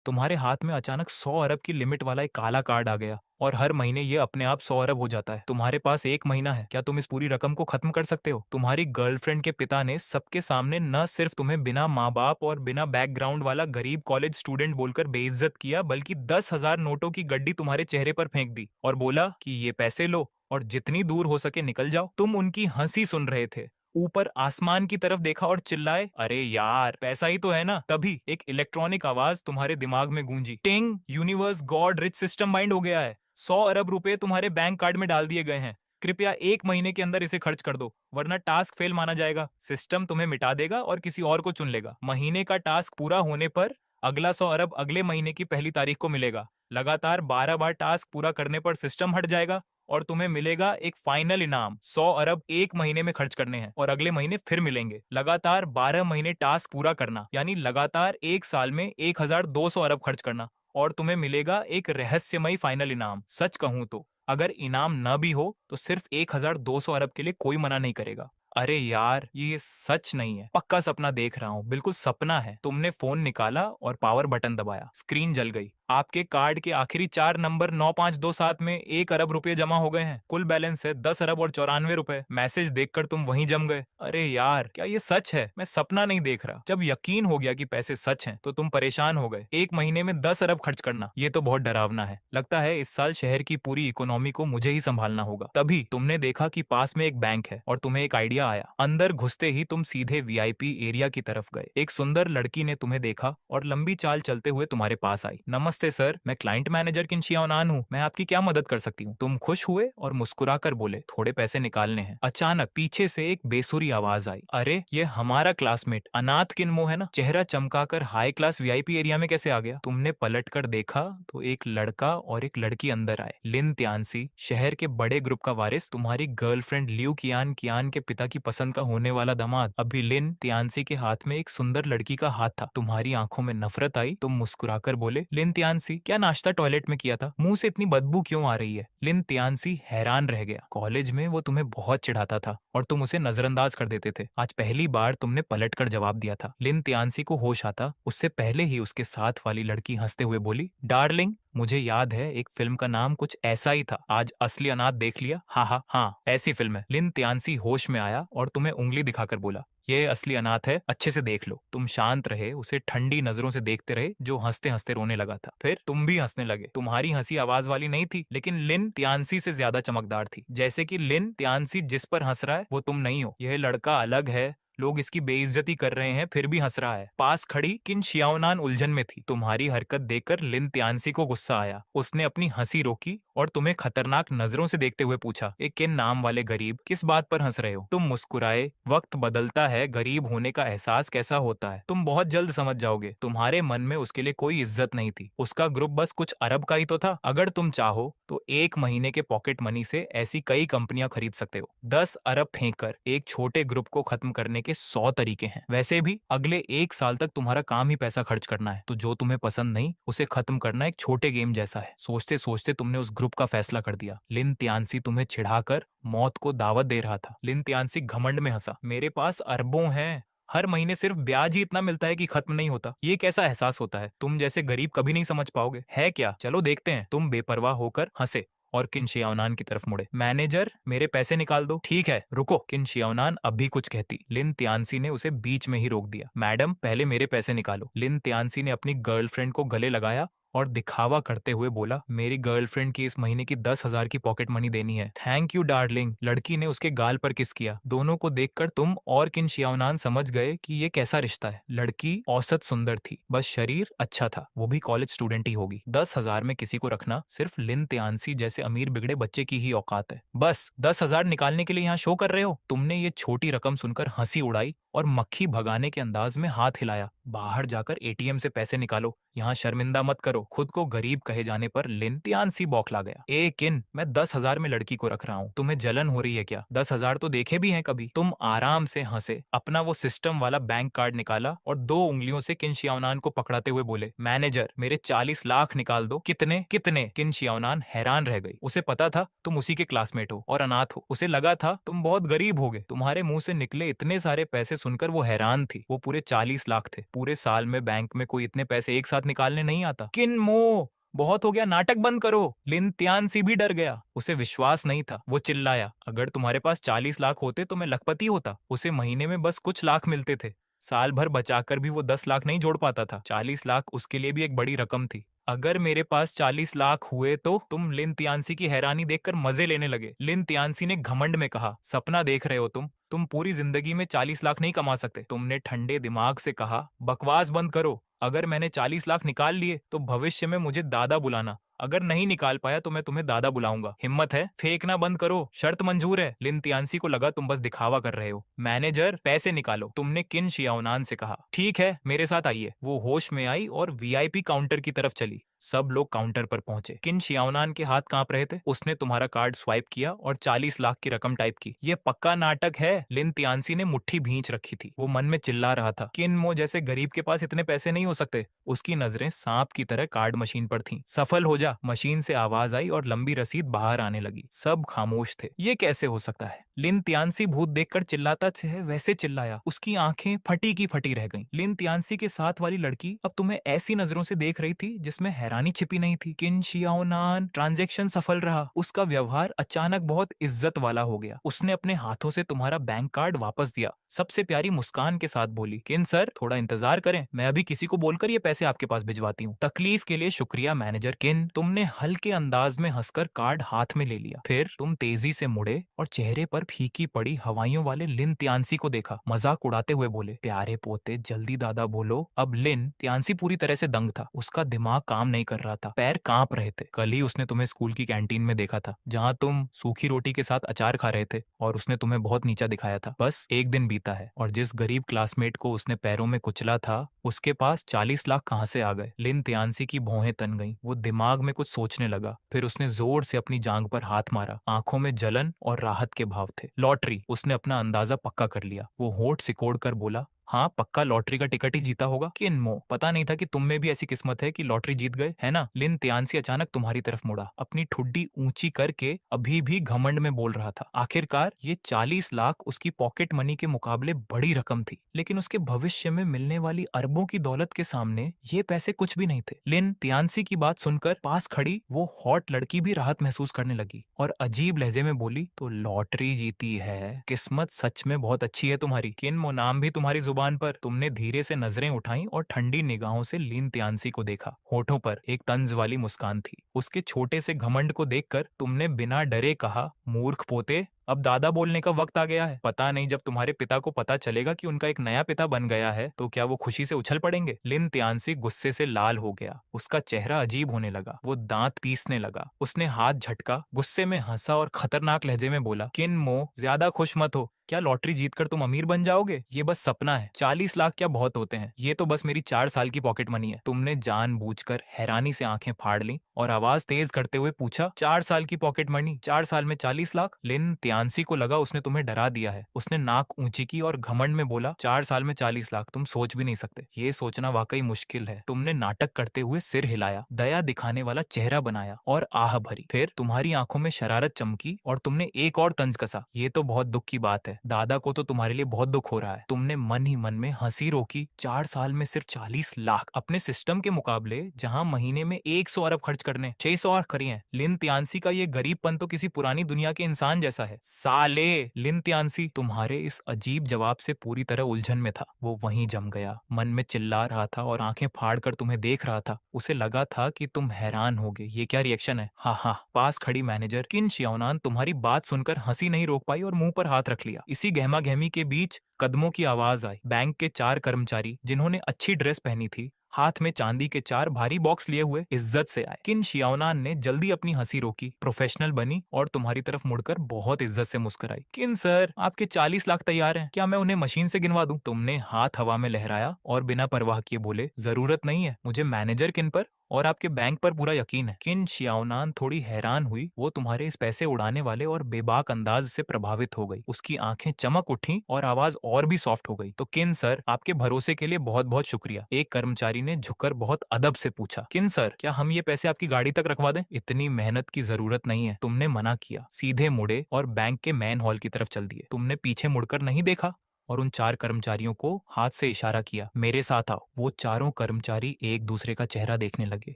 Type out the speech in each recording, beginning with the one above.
तुम्हारे हाथ में अचानक 100 अरब की लिमिट वाला एक काला कार्ड आ गया और हर महीने ये अपने आप 100 अरब हो जाता है। तुम्हारे पास 1 महीना है, क्या तुम इस पूरी रकम को खत्म कर सकते हो? तुम्हारी गर्लफ्रेंड के पिता ने सबके सामने न सिर्फ तुम्हें बिना माँ बाप और बिना बैकग्राउंड वाला गरीब कॉलेज स्टूडेंट बोलकर बेइज्जत किया, बल्कि 10,000 नोटों की गड्डी तुम्हारे चेहरे पर फेंक दी और बोला कि ये पैसे लो और जितनी दूर हो सके निकल जाओ। तुम उनकी हंसी सुन रहे थे, ऊपर आसमान की तरफ देखा और चिल्लाए, अरे यार पैसा ही तो है ना। तभी एक इलेक्ट्रॉनिक आवाज तुम्हारे दिमाग में गूंजी, टिंग, universe God rich system bind हो गया है। 100 अरब रुपए तुम्हारे बैंक कार्ड में डाल दिए गए हैं। कृपया 1 महीने के अंदर इसे खर्च कर दो, वरना टास्क फेल माना जाएगा। सिस्टम तुम्हें मिटा देगा और किसी और को चुन लेगा। महीने का टास्क पूरा होने पर अगला 100 अरब अगले महीने की पहली तारीख को मिलेगा। लगातार 12 बार टास्क पूरा करने पर सिस्टम हट जाएगा और तुम्हें मिलेगा एक फाइनल इनाम। 100 अरब 1 महीने में खर्च करने हैं और अगले महीने फिर मिलेंगे। लगातार 12 महीने टास्क पूरा करना, यानी लगातार 1 साल में 1,200 अरब खर्च करना और तुम्हें मिलेगा एक रहस्यमयी फाइनल इनाम। सच कहूं तो अगर इनाम न भी हो तो सिर्फ 1,200 अरब के लिए कोई मना नहीं करेगा। अरे यार, ये सच नहीं है, पक्का सपना देख रहा हूँ, बिल्कुल सपना है। तुमने फोन निकाला और पावर बटन दबाया, स्क्रीन जल गई। आपके कार्ड के आखिरी 4 नंबर 9527 में 1 अरब रुपए जमा हो गए हैं। कुल बैलेंस है 10 अरब और 94 रुपए। मैसेज देखकर तुम वहीं जम गए। अरे यार, क्या ये सच है? मैं सपना नहीं देख रहा। जब यकीन हो गया कि पैसे सच हैं तो तुम परेशान हो गए। 1 महीने में 10 अरब खर्च करना, ये तो बहुत डरावना है। लगता है इस साल शहर की पूरी इकोनॉमी को मुझे ही संभालना होगा। तभी तुमने देखा कि पास में एक बैंक है और तुम्हें एक आइडिया आया। अंदर घुसते ही तुम सीधे वीआईपी एरिया की तरफ गए। एक सुंदर लड़की ने तुम्हें देखा और लंबी चाल चलते हुए तुम्हारे पास आई। नमस्ते सर, मैं क्लाइंट मैनेजर किन शियाओनान हूँ, मैं आपकी क्या मदद कर सकती हूँ? तुम खुश हुए और मुस्कुराकर बोले, थोड़े पैसे निकालने हैं। अचानक पीछे से एक बेसुरी आवाज आई, अरे ये हमारा क्लासमेट अनाथ किनमो है ना। चेहरा चमकाकर हाई क्लास वीआईपी एरिया में कैसे आ गया? तुमने पलट कर देखा तो एक लड़का और एक लड़की अंदर आए। लिन त्यांसी, शहर के बड़े ग्रुप का वारिस, तुम्हारी गर्लफ्रेंड लियू कियान कियान के पिता की पसंद का होने वाला दामाद। अभी लिन त्यांसी के हाथ में एक सुंदर लड़की का हाथ था। तुम्हारी आंखों में नफरत आई। तुम मुस्कुराकर बोले, लिन त्यांसी, क्या नाश्ता टॉयलेट में किया था? मुंह से इतनी बदबू क्यों आ रही है? लिन त्यांसी हैरान रह गया। कॉलेज में वो तुम्हें बहुत चिढ़ाता था और तुम उसे नजरअंदाज कर देते थे। आज पहली बार तुमने पलट कर जवाब दिया था। लिन त्यांसी को होश आता उससे पहले ही उसके साथ वाली लड़की हंसते हुए बोली, डार्लिंग, मुझे याद है एक फिल्म का नाम कुछ ऐसा ही था, आज असली अनाथ देख लिया। हाँ हाँ हाँ, ऐसी फिल्म है। लिन त्यांसी होश में आया और तुम्हें उंगली दिखाकर बोला, ये असली अनाथ है, अच्छे से देख लो। तुम शांत रहे, उसे ठंडी नजरों से देखते रहे, जो हंसते हंसते रोने लगा था। फिर तुम भी हंसने लगे। तुम्हारी हंसी आवाज वाली नहीं थी, लेकिन लिन त्यांसी से ज्यादा चमकदार थी। जैसे कि लिन त्यांसी जिस पर हंस रहा है वो तुम नहीं हो। यह लड़का अलग है, लोग इसकी बेइज्जती कर रहे हैं फिर भी हंस रहा है। पास खड़ी किन शियाओनान उलझन में थी। तुम्हारी हरकत देखकर लिन त्यांसी को गुस्सा आया। उसने अपनी हंसी रोकी और तुम्हें खतरनाक नजरों से देखते हुए पूछा, एक किन नाम वाले गरीब, किस बात पर हंस रहे हो? तुम मुस्कुराए। वक्त बदलता है, गरीब होने का एहसास कैसा होता है तुम बहुत जल्द समझ जाओगे। तुम्हारे मन में उसके लिए कोई इज्जत नहीं थी। उसका ग्रुप बस कुछ अरब का ही तो था। अगर तुम चाहो तो 1 महीने के पॉकेट मनी से ऐसी कई कंपनियां खरीद सकते हो। 10 अरब फेंक कर एक छोटे ग्रुप को खत्म करने के 100 तरीके हैं। वैसे भी अगले 1 साल तक तुम्हारा काम ही पैसा खर्च करना है, तो जो तुम्हें पसंद नहीं उसे खत्म करना एक छोटे गेम जैसा है। सोचते सोचते तुमने उस ग्रुप का फैसला कर दिया। लिन त्यांसी तुम्हें चिढ़ाकर मौत को दावत दे रहा था। लिन त्यांसी घमंड में हंसा, मेरे पास अरबों हैं, हर महीने सिर्फ ब्याज ही इतना मिलता है कि खत्म नहीं होता। ये कैसा एहसास होता है? तुम जैसे गरीब कभी नहीं समझ पाओगे। है क्या? चलो देखते हैं। तुम बेपरवाह होकर हंसे और किन शियाओनान की तरफ मुड़े। मैनेजर, मेरे पैसे निकाल दो। ठीक है, रुको। किन शियाओनान अब भी कुछ कहती, लिन त्यांसी ने उसे बीच में ही रोक दिया। मैडम, पहले मेरे पैसे निकालो। लिन त्यांसी ने अपनी गर्लफ्रेंड को गले लगाया और दिखावा करते हुए बोला, मेरी गर्लफ्रेंड की इस महीने की 10,000 की पॉकेट मनी देनी है। Thank you darling. लड़की ने उसके गाल पर किस किया। दोनों को देखकर तुम और किन शियाओनान समझ गए कि ये कैसा रिश्ता है। लड़की औसत सुंदर थी, बस शरीर अच्छा था। वो भी कॉलेज स्टूडेंट ही होगी। 10,000 में किसी को रखना सिर्फ लिन त्यांसी जैसे अमीर बिगड़े बच्चे की ही औकात है। बस 10,000 निकालने के लिए यहाँ शो कर रहे हो? तुमने ये छोटी रकम सुनकर हंसी उड़ाई और मक्खी भगाने के अंदाज में हाथ हिलाया। बाहर जाकर एटीएम से पैसे निकालो, यहाँ शर्मिंदा मत करो। खुद को गरीब कहे जाने पर लिन त्यांसी बौखला गया। ए किन, मैं 10,000 में लड़की को रख रहा हूँ, तुम्हें जलन हो रही है क्या? 10,000 तो देखे भी हैं कभी। तुम आराम से हंसे, अपना वो सिस्टम वाला बैंक कार्ड निकाला और 2 उंगलियों से किन शियाओनान को पकड़ाते हुए बोले, मैनेजर, मेरे 40 लाख निकाल दो। कितने कितने? किन शियाओनान हैरान रह गई। उसे पता था तुम उसी के क्लासमेट हो और अनाथ हो। उसे लगा था तुम बहुत गरीब होगे। तुम्हारे मुंह से निकले इतने सारे पैसे सुनकर वो हैरान थी। वो पूरे 40 लाख थे। पूरे साल में बैंक में कोई इतने पैसे एक साथ साथ निकालने नहीं आता। किन मो, बहुत हो गया, नाटक बंद करो। लिन त्यानसी भी डर गया, उसे विश्वास नहीं था। वो चिल्लाया, अगर तुम्हारे पास 40 लाख होते तो मैं लखपति होता। उसे महीने में बस कुछ लाख मिलते थे, साल भर बचाकर भी वो 10 लाख नहीं जोड़ पाता था। 40 लाख उसके लिए भी एक बड़ी रकम थी। अगर मेरे पास 40 लाख हुए तो? तुम लिन तियानसी की हैरानी देखकर मजे लेने लगे। लिन तियानसी ने घमंड में कहा, सपना देख रहे हो तुम पूरी जिंदगी में 40 लाख नहीं कमा सकते। तुमने ठंडे दिमाग से कहा, बकवास बंद करो। अगर मैंने 40 लाख निकाल लिए तो भविष्य में मुझे दादा बुलाना, अगर नहीं निकाल पाया तो मैं तुम्हें दादा बुलाऊंगा। हिम्मत है? फेंकना बंद करो, शर्त मंजूर है। लिन तियानसी को लगा तुम बस दिखावा कर रहे हो। मैनेजर, पैसे निकालो, तुमने किन शियाओनान से कहा। ठीक है, मेरे साथ आइए। वो होश में आई और वीआईपी काउंटर की तरफ चली। सब लोग काउंटर पर पहुंचे। किन शियाओनान के हाथ कांप रहे थे। उसने तुम्हारा कार्ड स्वाइप किया और 40 लाख की रकम टाइप की। ये पक्का नाटक है। लिन तियानसी ने मुट्ठी भींच रखी थी। वो मन में चिल्ला रहा था, किन मो जैसे गरीब के पास इतने पैसे नहीं हो सकते। उसकी नजरें सांप की तरह कार्ड मशीन पर थीं। सफल हो जा, मशीन से आवाज आई और लंबी रसीद बाहर आने लगी। सब खामोश थे। ये कैसे हो सकता है? लिन तियानसी भूत देखकर चिल्लाता है वैसे चिल्लाया। उसकी आंखें फटी की फटी रह गईं। लिन तियानसी के साथ वाली लड़की अब तुम्हें ऐसी नजरों से देख रही थी जिसमें हैरानी छिपी नहीं थी। किन शियाओनान, ट्रांजैक्शन सफल रहा। उसका व्यवहार अचानक बहुत इज्जत वाला हो गया। उसने अपने हाथों से तुम्हारा बैंक कार्ड वापस दिया, सबसे प्यारी मुस्कान के साथ बोली, किन सर थोड़ा इंतजार करें, मैं अभी किसी को बोलकर ये पैसे आपके पास भिजवाती हूँ। तकलीफ के लिए शुक्रिया मैनेजर। किन, तुमने हल्के अंदाज में हंसकर कार्ड हाथ में ले लिया। फिर तुम तेजी से मुड़े और चेहरे पर फीकी पड़ी हवाइयों वाले लिन त्यानसी को देखा। मजाक उड़ाते हुए बोले, प्यारे पोते जल्दी दादा बोलो। अब लिन त्यानसी पूरी तरह से दंग था। उसका दिमाग काम नहीं कर रहा था, पैर कांप रहे थे। कल ही उसने तुम्हें स्कूल की कैंटीन में देखा था, जहाँ तुम सूखी रोटी के साथ अचार खा रहे थे, और उसने तुम्हें बहुत नीचा दिखाया था। बस एक दिन बीता है और जिस गरीब क्लासमेट को उसने पैरों में कुचला था, उसके पास 40 लाख कहाँ से आ गए। लिन त्यानसी की भौहें तन गईं। वो दिमाग में कुछ सोचने लगा। फिर उसने जोर से अपनी जांघ पर हाथ मारा। आंखों में जलन और राहत के भाव थे। लॉटरी, उसने अपना अंदाजा पक्का कर लिया। वो होठ सिकोड़ कर बोला, हाँ पक्का लॉटरी का टिकट ही जीता होगा। किन मो, पता नहीं था कि तुम में भी ऐसी किस्मत है कि लॉटरी जीत गए, है ना। लिन त्यानसी अचानक तुम्हारी तरफ मुड़ा, अपनी ठुड्डी ऊंची करके अभी भी घमंड में बोल रहा था। आखिरकार ये 40 लाख उसकी पॉकेट मनी के मुकाबले बड़ी रकम थी, लेकिन उसके भविष्य में मिलने वाली अरबों की दौलत के सामने ये पैसे कुछ भी नहीं थे। लिन त्यानसी की बात सुनकर पास खड़ी वो हॉट लड़की भी राहत महसूस करने लगी और अजीब लहजे में बोली, तो लॉटरी जीती है, किस्मत सच में बहुत अच्छी है तुम्हारी। किन मो, नाम भी तुम्हारी जुबान पर। तुमने धीरे से नजरें उठाई और ठंडी निगाहों से लिन त्यानसी को देखा। होठों पर एक तंज वाली मुस्कान थी। उसके छोटे से घमंड को देखकर तुमने बिना डरे कहा, मूर्ख पोते, अब दादा बोलने का वक्त आ गया है। पता नहीं जब तुम्हारे पिता को पता चलेगा कि उनका एक नया पिता बन गया है तो क्या वो खुशी से उछल पड़ेंगे। लिन त्यानसी गुस्से से लाल हो गया। उसका चेहरा अजीब होने लगा। वो दांत पीसने लगा। उसने हाथ झटका, गुस्से में हंसा और खतरनाक लहजे में बोला, किन मो, ज्यादा खुश मत हो। क्या लॉटरी जीतकर तुम अमीर बन जाओगे? ये बस सपना है। 40 लाख क्या बहुत होते हैं, ये तो बस मेरी 4 साल की पॉकेट मनी है। तुमने जानबूझकर हैरानी से आंखें फाड़ ली और आवाज तेज करते हुए पूछा, 4 साल की पॉकेट मनी, 4 साल में 40 लाख? लिन त्यानसी को लगा उसने तुम्हें डरा दिया है। उसने नाक ऊंची की और घमंड में बोला, 4 साल में 40 लाख, तुम सोच भी नहीं सकते। ये सोचना वाकई मुश्किल है। तुमने नाटक करते हुए सिर हिलाया, दया दिखाने वाला चेहरा बनाया और आह भरी। फिर तुम्हारी आंखों में शरारत चमकी और तुमने एक और तंज कसा, ये तो बहुत दुख की बात है, दादा को तो तुम्हारे लिए बहुत दुख हो रहा है। तुमने मन ही मन में हंसी रोकी। 4 साल में सिर्फ 40 लाख, अपने सिस्टम के मुकाबले जहां महीने में 100 अरब खर्च करने 600 और करिए। लिन त्यानसी का ये गरीबपन तो किसी पुरानी दुनिया के इंसान जैसा है। साले, लिन त्यानसी तुम्हारे इस अजीब जवाब से पूरी तरह उलझन में था। वो वहीं जम गया, मन में चिल्ला रहा था और आंखें फाड़ कर तुम्हें देख रहा था। उसे लगा था कि तुम हैरान होगे, ये क्या रिएक्शन है। हाँ हाँ, पास खड़ी मैनेजर किन शियाओनान तुम्हारी बात सुनकर हंसी नहीं रोक पाई और मुंह पर हाथ रख लिया। इसी गहमा गहमी के बीच कदमों की आवाज आई। बैंक के 4 कर्मचारी जिन्होंने अच्छी ड्रेस पहनी थी, हाथ में चांदी के 4 भारी बॉक्स लिए हुए इज्जत से आए। किन शियाओनान ने जल्दी अपनी हंसी रोकी, प्रोफेशनल बनी और तुम्हारी तरफ मुड़कर बहुत इज्जत से मुस्कुराई। किन सर, आपके 40 लाख तैयार हैं, क्या मैं उन्हें मशीन से गिनवा दूं? तुमने हाथ हवा में लहराया और बिना परवाह किए बोले, जरूरत नहीं है, मुझे मैनेजर किन पर और आपके बैंक पर पूरा यकीन है। किन शियाओनान थोड़ी हैरान हुई। वो तुम्हारे इस पैसे उड़ाने वाले और बेबाक अंदाज से प्रभावित हो गई। उसकी आंखें चमक उठी और आवाज और भी सॉफ्ट हो गई। तो किन सर, आपके भरोसे के लिए बहुत बहुत शुक्रिया। एक कर्मचारी ने झुककर बहुत अदब से पूछा, किन सर, क्या हम ये पैसे आपकी गाड़ी तक रखवा दें? इतनी मेहनत की जरूरत नहीं है। तुमने मना किया, सीधे मुड़े और बैंक के मैन हॉल की तरफ चल दिए। तुमने पीछे मुड़कर नहीं देखा और उन 4 कर्मचारियों को हाथ से इशारा किया, मेरे साथ आओ। वो चारों कर्मचारी एक दूसरे का चेहरा देखने लगे।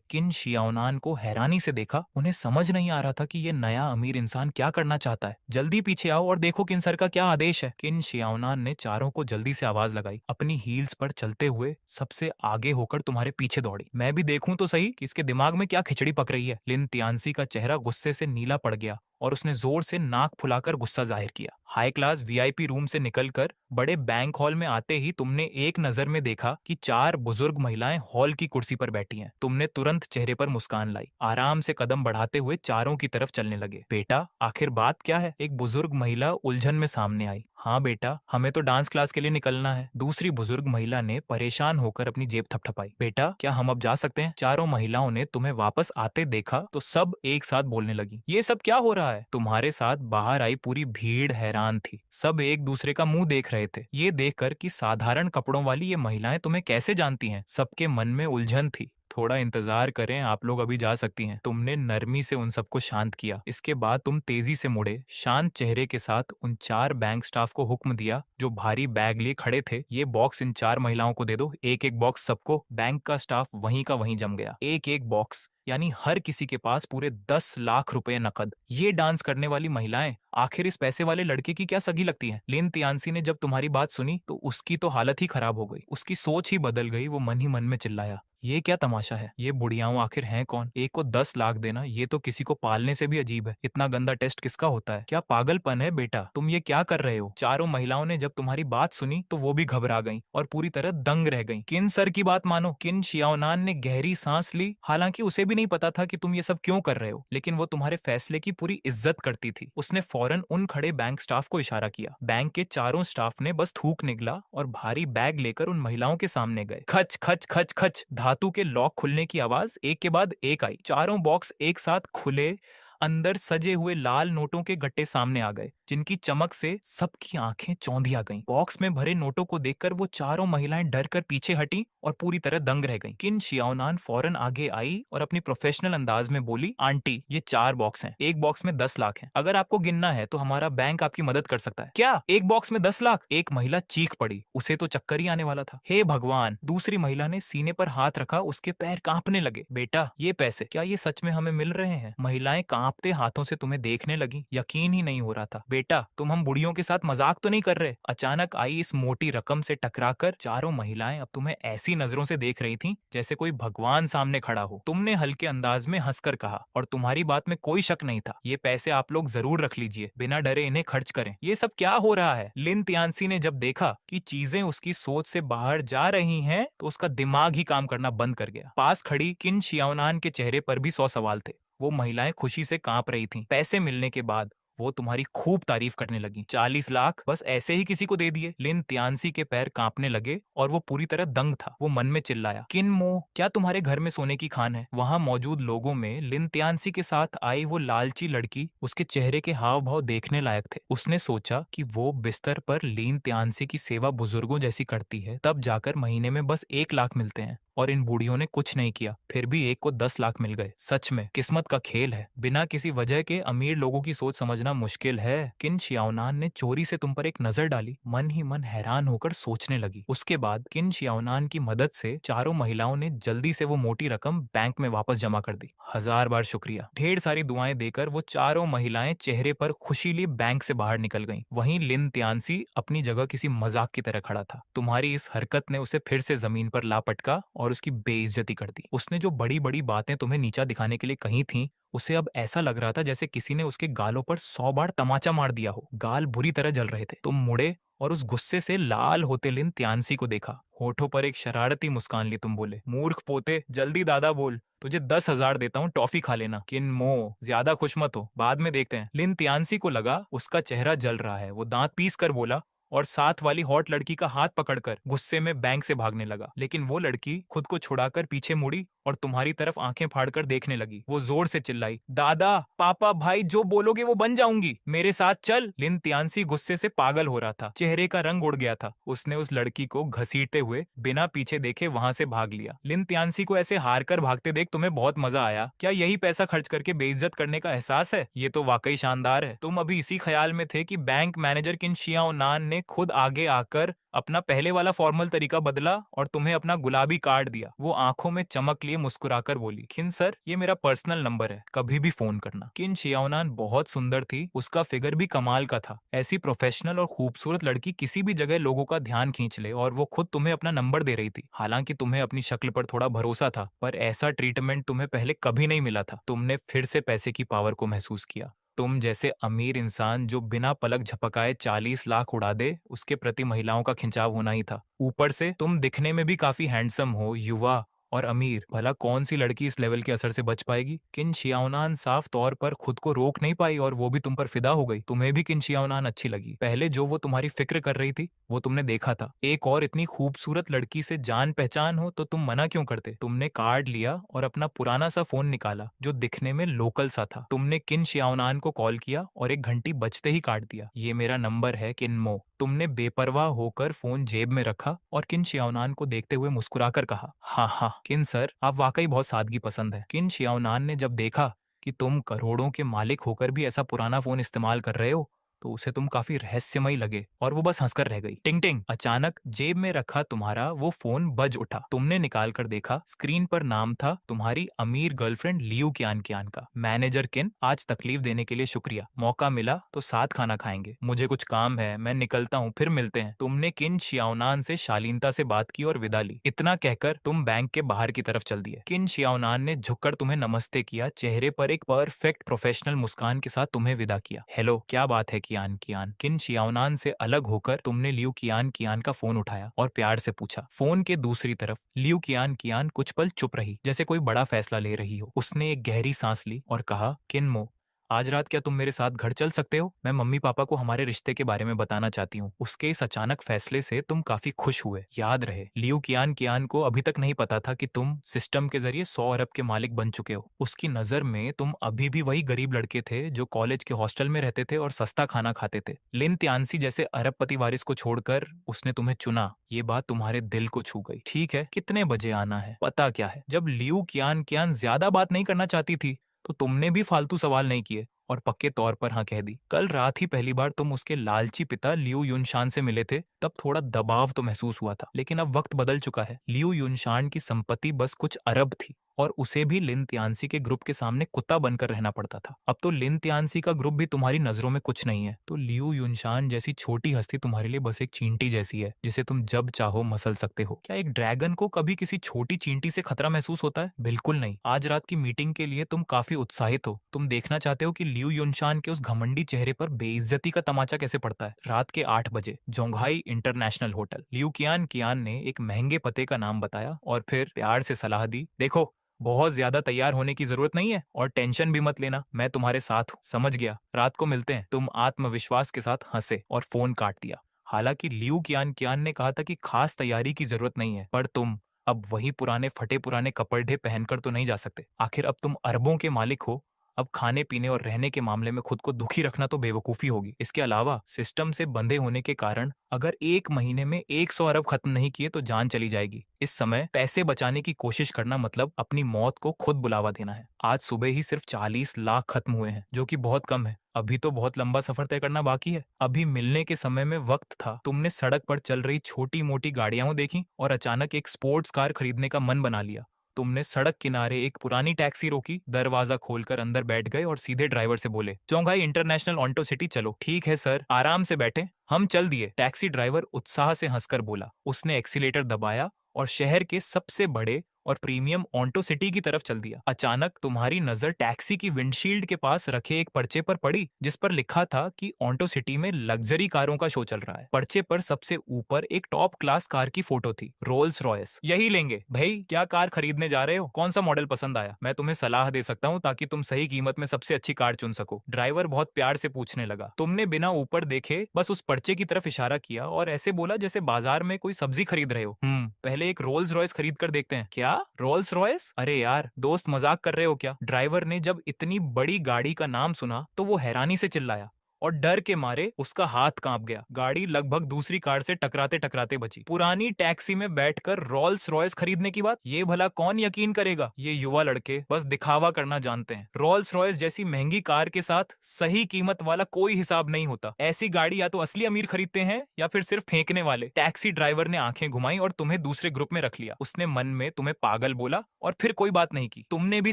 किन शियाओनान को हैरानी से देखा, उन्हें समझ नहीं आ रहा था कि ये नया अमीर इंसान क्या करना चाहता है। जल्दी पीछे आओ और देखो किन सर का क्या आदेश है। किन शियाओनान ने चारों को जल्दी से आवाज लगाई, अपनी हील्स पर चलते हुए सबसे आगे होकर तुम्हारे पीछे दौड़ी। मैं भी देखूं तो सही कि इसके दिमाग में क्या खिचड़ी पक रही है। लिन तियानसी का चेहरा गुस्से से नीला पड़ गया और उसने जोर से नाक फुलाकर गुस्सा जाहिर किया। हाई क्लास वीआईपी रूम से निकलकर बड़े बैंक हॉल में आते ही तुमने एक नजर में देखा कि 4 बुजुर्ग महिलाएं हॉल की कुर्सी पर बैठी हैं। तुमने तुरंत चेहरे पर मुस्कान लाई, आराम से कदम बढ़ाते हुए चारों की तरफ चलने लगे। बेटा, आखिर बात क्या है? एक बुजुर्ग महिला उलझन में सामने आई। हाँ बेटा, हमें तो डांस क्लास के लिए निकलना है। दूसरी बुजुर्ग महिला ने परेशान होकर अपनी जेब थपथपाई। बेटा, क्या हम अब जा सकते हैं? चारों महिलाओं ने तुम्हें वापस आते देखा तो सब एक साथ बोलने लगी, ये सब क्या हो रहा है? तुम्हारे साथ बाहर आई पूरी भीड़ हैरान थी। सब एक दूसरे का मुंह देख रहे थे, ये देखकर कि साधारण कपड़ों वाली ये महिलाएं तुम्हें कैसे जानती हैं। सबके मन में उलझन थी। थोड़ा इंतजार करें, आप लोग अभी जा सकती हैं। तुमने नरमी से उन सबको शांत किया। इसके बाद तुम तेजी से मुड़े, शांत चेहरे के साथ उन 4 बैंक स्टाफ को हुक्म दिया जो भारी बैग लिए खड़े थे, ये बॉक्स इन 4 महिलाओं को दे दो। एक एक बॉक्स सबको। बैंक का स्टाफ वहीं का वहीं जम गया। एक एक बॉक्स यानी हर किसी के पास पूरे 10 लाख रुपए नकद। ये डांस करने वाली महिलाएं आखिर इस पैसे वाले लड़के की क्या सगी लगती हैं? लिन तियानसी ने जब तुम्हारी बात सुनी तो उसकी तो हालत ही खराब हो गई, उसकी सोच ही बदल गई। वो मन ही मन में चिल्लाया, ये क्या तमाशा है? ये बुढ़ियाओं आखिर हैं कौन? एक को 10 लाख देना, ये तो किसी को पालने से भी अजीब है। इतना गंदा टेस्ट किसका होता है? क्या पागलपन है बेटा? तुम ये क्या कर रहे हो? चारों महिलाओं ने जब तुम्हारी बात सुनी तो वो भी घबरा गईं और पूरी तरह दंग रह गईं। किन सर की बात मानो। किन शियाओनान ने गहरी सांस ली। हालांकि उसे भी नहीं पता था कि तुम ये सब क्यों कर रहे हो, लेकिन वो तुम्हारे फैसले की पूरी इज्जत करती थी। उसने फौरन उन खड़े बैंक स्टाफ को इशारा किया। बैंक के चारों स्टाफ ने बस थूक निकला और भारी बैग लेकर उन महिलाओं के सामने गए। खच खच खच खच धातु के लॉक खुलने की आवाज एक के बाद एक आई। चारों बॉक्स एक साथ खुले। अंदर सजे हुए लाल नोटों के गट्टे सामने आ गए, जिनकी चमक से सबकी आंखें चौंधिया गईं। बॉक्स में भरे नोटों को देखकर वो चारों महिलाएं डर कर पीछे हटी और पूरी तरह दंग रह गईं। किन शियाओनान फौरन आगे आई और अपनी प्रोफेशनल अंदाज में बोली, आंटी, ये 4 बॉक्स हैं। एक बॉक्स में 10 लाख हैं। अगर आपको गिनना है तो हमारा बैंक आपकी मदद कर सकता है। क्या एक बॉक्स में 10 लाख? एक महिला चीख पड़ी, उसे तो चक्कर ही आने वाला था। हे भगवान! दूसरी महिला ने सीने पर हाथ रखा, उसके पैर कांपने लगे। बेटा, ये पैसे क्या ये सच में हमें मिल रहे हैं? महिलाएं कांपते हाथों से तुम्हें देखने लगी। यकीन ही नहीं हो रहा था। बेटा, तुम हम बुढ़ियों के साथ मजाक तो नहीं कर रहे? अचानक आई इस मोटी रकम से टकराकर चारों महिलाएं अब तुम्हें ऐसी नजरों से देख रही थीं जैसे कोई भगवान सामने खड़ा हो। तुमने हल्के अंदाज में हंसकर कहा, और तुम्हारी बात में कोई शक नहीं था, ये पैसे आप लोग जरूर रख लीजिए, बिना डरे इन्हें खर्च करें। ये सब क्या हो रहा है? लिन तियानसी ने जब देखा कि चीजें उसकी सोच से बाहर जा रही हैं तो उसका दिमाग ही काम करना बंद कर गया। पास खड़ी किन शियाओनान के चेहरे पर भी 100 सवाल थे। वो महिलाएं खुशी से कांप रही थीं। पैसे मिलने के बाद वो तुम्हारी खूब तारीफ करने लगी। 40 लाख बस ऐसे ही किसी को दे दिए? लिन तियानसी के पैर कांपने लगे और वो पूरी तरह दंग था। वो मन में चिल्लाया, किन मो, क्या तुम्हारे घर में सोने की खान है? वहां मौजूद लोगों में लिन तियानसी के साथ आई वो लालची लड़की, उसके चेहरे के हाव भाव देखने लायक थे। उसने सोचा कि वो बिस्तर पर लिन तियानसी की सेवा बुजुर्गों जैसी करती है, तब जाकर महीने में बस 1 लाख मिलते हैं। और इन बूढ़ियों ने कुछ नहीं किया, फिर भी एक को 10 लाख मिल गए। सच में किस्मत का खेल है। बिना किसी वजह के अमीर लोगों की सोच समझना मुश्किल है। किन शियाओनान ने चोरी से तुम पर एक नजर डाली, मन ही मन हैरान होकर सोचने लगी। उसके बाद किन शियाओनान की मदद से चारों महिलाओं ने जल्दी से वो मोटी रकम बैंक में वापस जमा कर दी। 1000 बार शुक्रिया। ढेर सारी दुआएं देकर वो चारों महिलाएं चेहरे पर खुशी लिए बैंक से बाहर निकल गईं। वहीं लिन तियानसी अपनी जगह किसी मजाक की तरह खड़ा था। तुम्हारी इस हरकत ने उसे फिर से जमीन पर ला पटका और उसकी बेइज्जती कर दी। उसने जो बड़ी बड़ी बातें तुम्हें नीचा दिखाने के लिए कही थीं, उसे अब ऐसा लग रहा था जैसे किसी ने उसके गालों पर 100 बार तमाचा मार दिया हो। गाल बुरी तरह जल रहे थे। तुम मुड़े और उस गुस्से से लाल होते लिन तियानसी को देखा। होठों पर एक शरारती मुस्कान ली तुम बोले, मूर्ख पोते, जल्दी दादा बोल, तुझे 10,000 देता हूँ, टॉफी खा लेना। किन मो, ज्यादा खुश मत हो, बाद में देखते हैं। लिन तियानसी को लगा उसका चेहरा जल रहा है। वो दांत पीस कर बोला और साथ वाली हॉट लड़की का हाथ पकड़कर गुस्से में बैंक से भागने लगा। लेकिन वो लड़की खुद को छुड़ाकर पीछे मुड़ी और तुम्हारी तरफ आंखें फाड़कर देखने लगी। वो जोर से चिल्लाई, दादा, पापा, भाई, जो बोलोगे वो बन जाऊंगी, मेरे साथ चल। लिन तियानसी गुस्से से पागल हो रहा था, चेहरे का रंग उड़ गया था। उसने उस लड़की को घसीटते हुए बिना पीछे देखे वहां से भाग लिया। लिन तियानसी को ऐसे हार कर भागते देख तुम्हें बहुत मजा आया क्या? यही पैसा खर्च करके बेइज्जत करने का एहसास है? ये तो वाकई शानदार है। तुम अभी इसी ख्याल में थे कि बैंक मैनेजर किन शियाओ नान ने खुद आगे आकर अपना पहले वाला फॉर्मल तरीका बदला और तुम्हें अपना गुलाबी कार्ड दिया। वो आंखों में चमक लिए मुस्कुराकर बोली, किन सर, ये मेरा पर्सनल नंबर है, कभी भी फोन करना। किन शियाओनान बहुत सुंदर थी, उसका फिगर भी कमाल का था। ऐसी प्रोफेशनल और खूबसूरत लड़की किसी भी जगह लोगों का ध्यान खींच ले, और वो खुद तुम्हें अपना नंबर दे रही थी। हालांकि तुम्हें अपनी शक्ल पर थोड़ा भरोसा था, पर ऐसा ट्रीटमेंट तुम्हें पहले कभी नहीं मिला था। तुमने फिर से पैसे की पावर को महसूस किया। तुम जैसे अमीर इंसान जो बिना पलक झपकाए 40 लाख उड़ा दे, उसके प्रति महिलाओं का खिंचाव होना ही था। ऊपर से तुम दिखने में भी काफी हैंडसम हो, युवा और अमीर। भला कौन सी लड़की इस लेवल के असर से बच पाएगी? किन शियाओनान साफ तौर पर खुद को रोक नहीं पाई और वो भी तुम पर फिदा हो गई। तुम्हें भी किन शियाओनान अच्छी लगी। पहले जो वो तुम्हारी फिक्र कर रही थी वो तुमने देखा था। एक और इतनी खूबसूरत लड़की से जान पहचान हो तो तुम मना क्यों करते? तुमने कार्ड लिया और अपना पुराना सा फोन निकाला जो दिखने में लोकल सा था। तुमने किन शियाओनान को कॉल किया और एक घंटी बजते ही काट दिया। ये मेरा नंबर है किनमो। तुमने बेपरवाह होकर फोन जेब में रखा और किन शियाओनान को देखते हुए मुस्कुराकर कहा, हाँ हाँ किन सर, आप वाकई बहुत सादगी पसंद है। किन शियाओनान ने जब देखा कि तुम करोड़ों के मालिक होकर भी ऐसा पुराना फोन इस्तेमाल कर रहे हो तो उसे तुम काफी रहस्यमयी लगे और वो बस हंसकर रह गई। टिंग टिंग, अचानक जेब में रखा तुम्हारा वो फोन बज उठा। तुमने निकाल कर देखा, स्क्रीन पर नाम था तुम्हारी अमीर गर्लफ्रेंड लियू कियान कियान का। मैनेजर किन, आज तकलीफ देने के लिए शुक्रिया, मौका मिला तो साथ खाना खाएंगे, मुझे कुछ काम है, मैं निकलता हूँ, फिर मिलते हैं। तुमने किन शियाओनान से शालीनता से बात की और विदा ली। इतना कहकर तुम बैंक के बाहर की तरफ चल दिए। किन शियाओनान ने झुककर तुम्हें नमस्ते किया, चेहरे पर एक परफेक्ट प्रोफेशनल मुस्कान के साथ तुम्हें विदा किया। हेलो, क्या बात है कियान कियान। किन शियाओनान से अलग होकर तुमने लियू कियान कियान का फोन उठाया और प्यार से पूछा। फोन के दूसरी तरफ लियू कियान कियान कुछ पल चुप रही, जैसे कोई बड़ा फैसला ले रही हो। उसने एक गहरी सांस ली और कहा, किनमो, आज रात क्या तुम मेरे साथ घर चल सकते हो? मैं मम्मी पापा को हमारे रिश्ते के बारे में बताना चाहती हूँ। उसके इस अचानक फैसले से तुम काफी खुश हुए। याद रहे, लियू कियान कियान को अभी तक नहीं पता था कि तुम सिस्टम के जरिए 100 अरब के मालिक बन चुके हो। उसकी नजर में तुम अभी भी वही गरीब लड़के थे जो कॉलेज के हॉस्टल में रहते थे और सस्ता खाना खाते थे। लिन तियानसी जैसे अरबपति वारिस को छोड़कर उसने तुम्हें चुना। ये बात तुम्हारे दिल को छू गई। ठीक है, कितने बजे आना है, पता क्या है? जब लियू कियान कियान ज्यादा बात नहीं करना चाहती थी तो तुमने भी फालतू सवाल नहीं किए और पक्के तौर पर हाँ कह दी। कल रात ही पहली बार तुम उसके लालची पिता लियू युनशान से मिले थे, तब थोड़ा दबाव तो महसूस हुआ था, लेकिन अब वक्त बदल चुका है। लियू युनशान की संपत्ति बस कुछ अरब थी और उसे भी लिन तियानसी के ग्रुप के सामने कुत्ता बनकर रहना पड़ता था। अब तो लिन तियानसी का ग्रुप भी तुम्हारी नजरों में कुछ नहीं है, तो लियू युनशान जैसी छोटी हस्ती तुम्हारे लिए बस एक चींटी जैसी है जिसे तुम जब चाहो मसल सकते हो। क्या एक ड्रैगन को कभी किसी छोटी चींटी से खतरा महसूस होता है? बिल्कुल नहीं। आज रात की मीटिंग के लिए तुम काफी उत्साहित हो। तुम देखना चाहते हो कि लियू युनशान के उस घमंडी चेहरे पर बेइज्जती का तमाचा कैसे पड़ता है। रात के 8 बजे, जोंघाई इंटरनेशनल होटल। लियू कियान कियान ने एक महंगे पते का नाम बताया और फिर प्यार से सलाह दी, देखो, बहुत ज्यादा तैयार होने की जरूरत नहीं है और टेंशन भी मत लेना, मैं तुम्हारे साथ हूँ। समझ गया, रात को मिलते हैं। तुम आत्मविश्वास के साथ हंसे और फोन काट दिया। हालांकि लियू कियान कियान ने कहा था कि खास तैयारी की जरूरत नहीं है, पर तुम अब वही पुराने फटे पुराने कपड़े पहनकर तो नहीं जा सकते। आखिर अब तुम अरबों के मालिक हो। अब खाने पीने और रहने के मामले में खुद को दुखी रखना तो बेवकूफी होगी। इसके अलावा सिस्टम से बंधे होने के कारण अगर एक महीने में 100 अरब खत्म नहीं किए तो जान चली जाएगी। इस समय पैसे बचाने की कोशिश करना मतलब अपनी मौत को खुद बुलावा देना है। आज सुबह ही सिर्फ 40 लाख खत्म हुए हैं, जो कि बहुत कम है। अभी तो बहुत लंबा सफर तय करना बाकी है। अभी मिलने के समय में वक्त था। तुमने सड़क पर चल रही छोटी मोटी गाड़ियां देखी और अचानक एक स्पोर्ट्स कार खरीदने का मन बना लिया। तुमने सड़क किनारे एक पुरानी टैक्सी रोकी, दरवाजा खोलकर अंदर बैठ गए और सीधे ड्राइवर से बोले, चौंगाई इंटरनेशनल ऑन्टो सिटी चलो। ठीक है सर, आराम से बैठे, हम चल दिए। टैक्सी ड्राइवर उत्साह से हंसकर बोला। उसने एक्सीलेटर दबाया और शहर के सबसे बड़े और प्रीमियम ऑन्टो सिटी की तरफ चल दिया। अचानक तुम्हारी नजर टैक्सी की विंडशील्ड के पास रखे एक पर्चे पर पड़ी जिस पर लिखा था कि ऑन्टो सिटी में लग्जरी कारों का शो चल रहा है। पर्चे पर सबसे ऊपर एक टॉप क्लास कार की फोटो थी, रोल्स रॉयस। यही लेंगे भाई, क्या कार खरीदने जा रहे हो? कौन सा मॉडल पसंद आया? मैं तुम्हें सलाह दे सकता हूँ ताकि तुम सही कीमत में सबसे अच्छी कार चुन सको। ड्राइवर बहुत प्यार से पूछने लगा। तुमने बिना ऊपर देखे बस उस पर्चे की तरफ इशारा किया और ऐसे बोला जैसे बाजार में कोई सब्जी खरीद रहे हो। पहले एक रोल्स रॉयस खरीद कर देखते हैं। क्या? क्या? Rolls Royce? अरे यार दोस्त, मजाक कर रहे हो क्या? ड्राइवर ने जब इतनी बड़ी गाड़ी का नाम सुना तो वो हैरानी से चिल्लाया और डर के मारे उसका हाथ कांप गया। गाड़ी लगभग दूसरी कार से टकराते टकराते बची। पुरानी टैक्सी में बैठकर रोल्स रॉयस खरीदने की बात, ये भला कौन यकीन करेगा? ये युवा लड़के बस दिखावा करना जानते हैं। रोल्स रॉयस जैसी महंगी कार के साथ सही कीमत वाला कोई हिसाब नहीं होता। ऐसी गाड़ी या तो असली अमीर खरीदते हैं या फिर सिर्फ फेंकने वाले। टैक्सी ड्राइवर ने आंखें घुमाई और तुम्हें दूसरे ग्रुप में रख लिया। उसने मन में तुम्हें पागल बोला और फिर कोई बात नहीं की। तुमने भी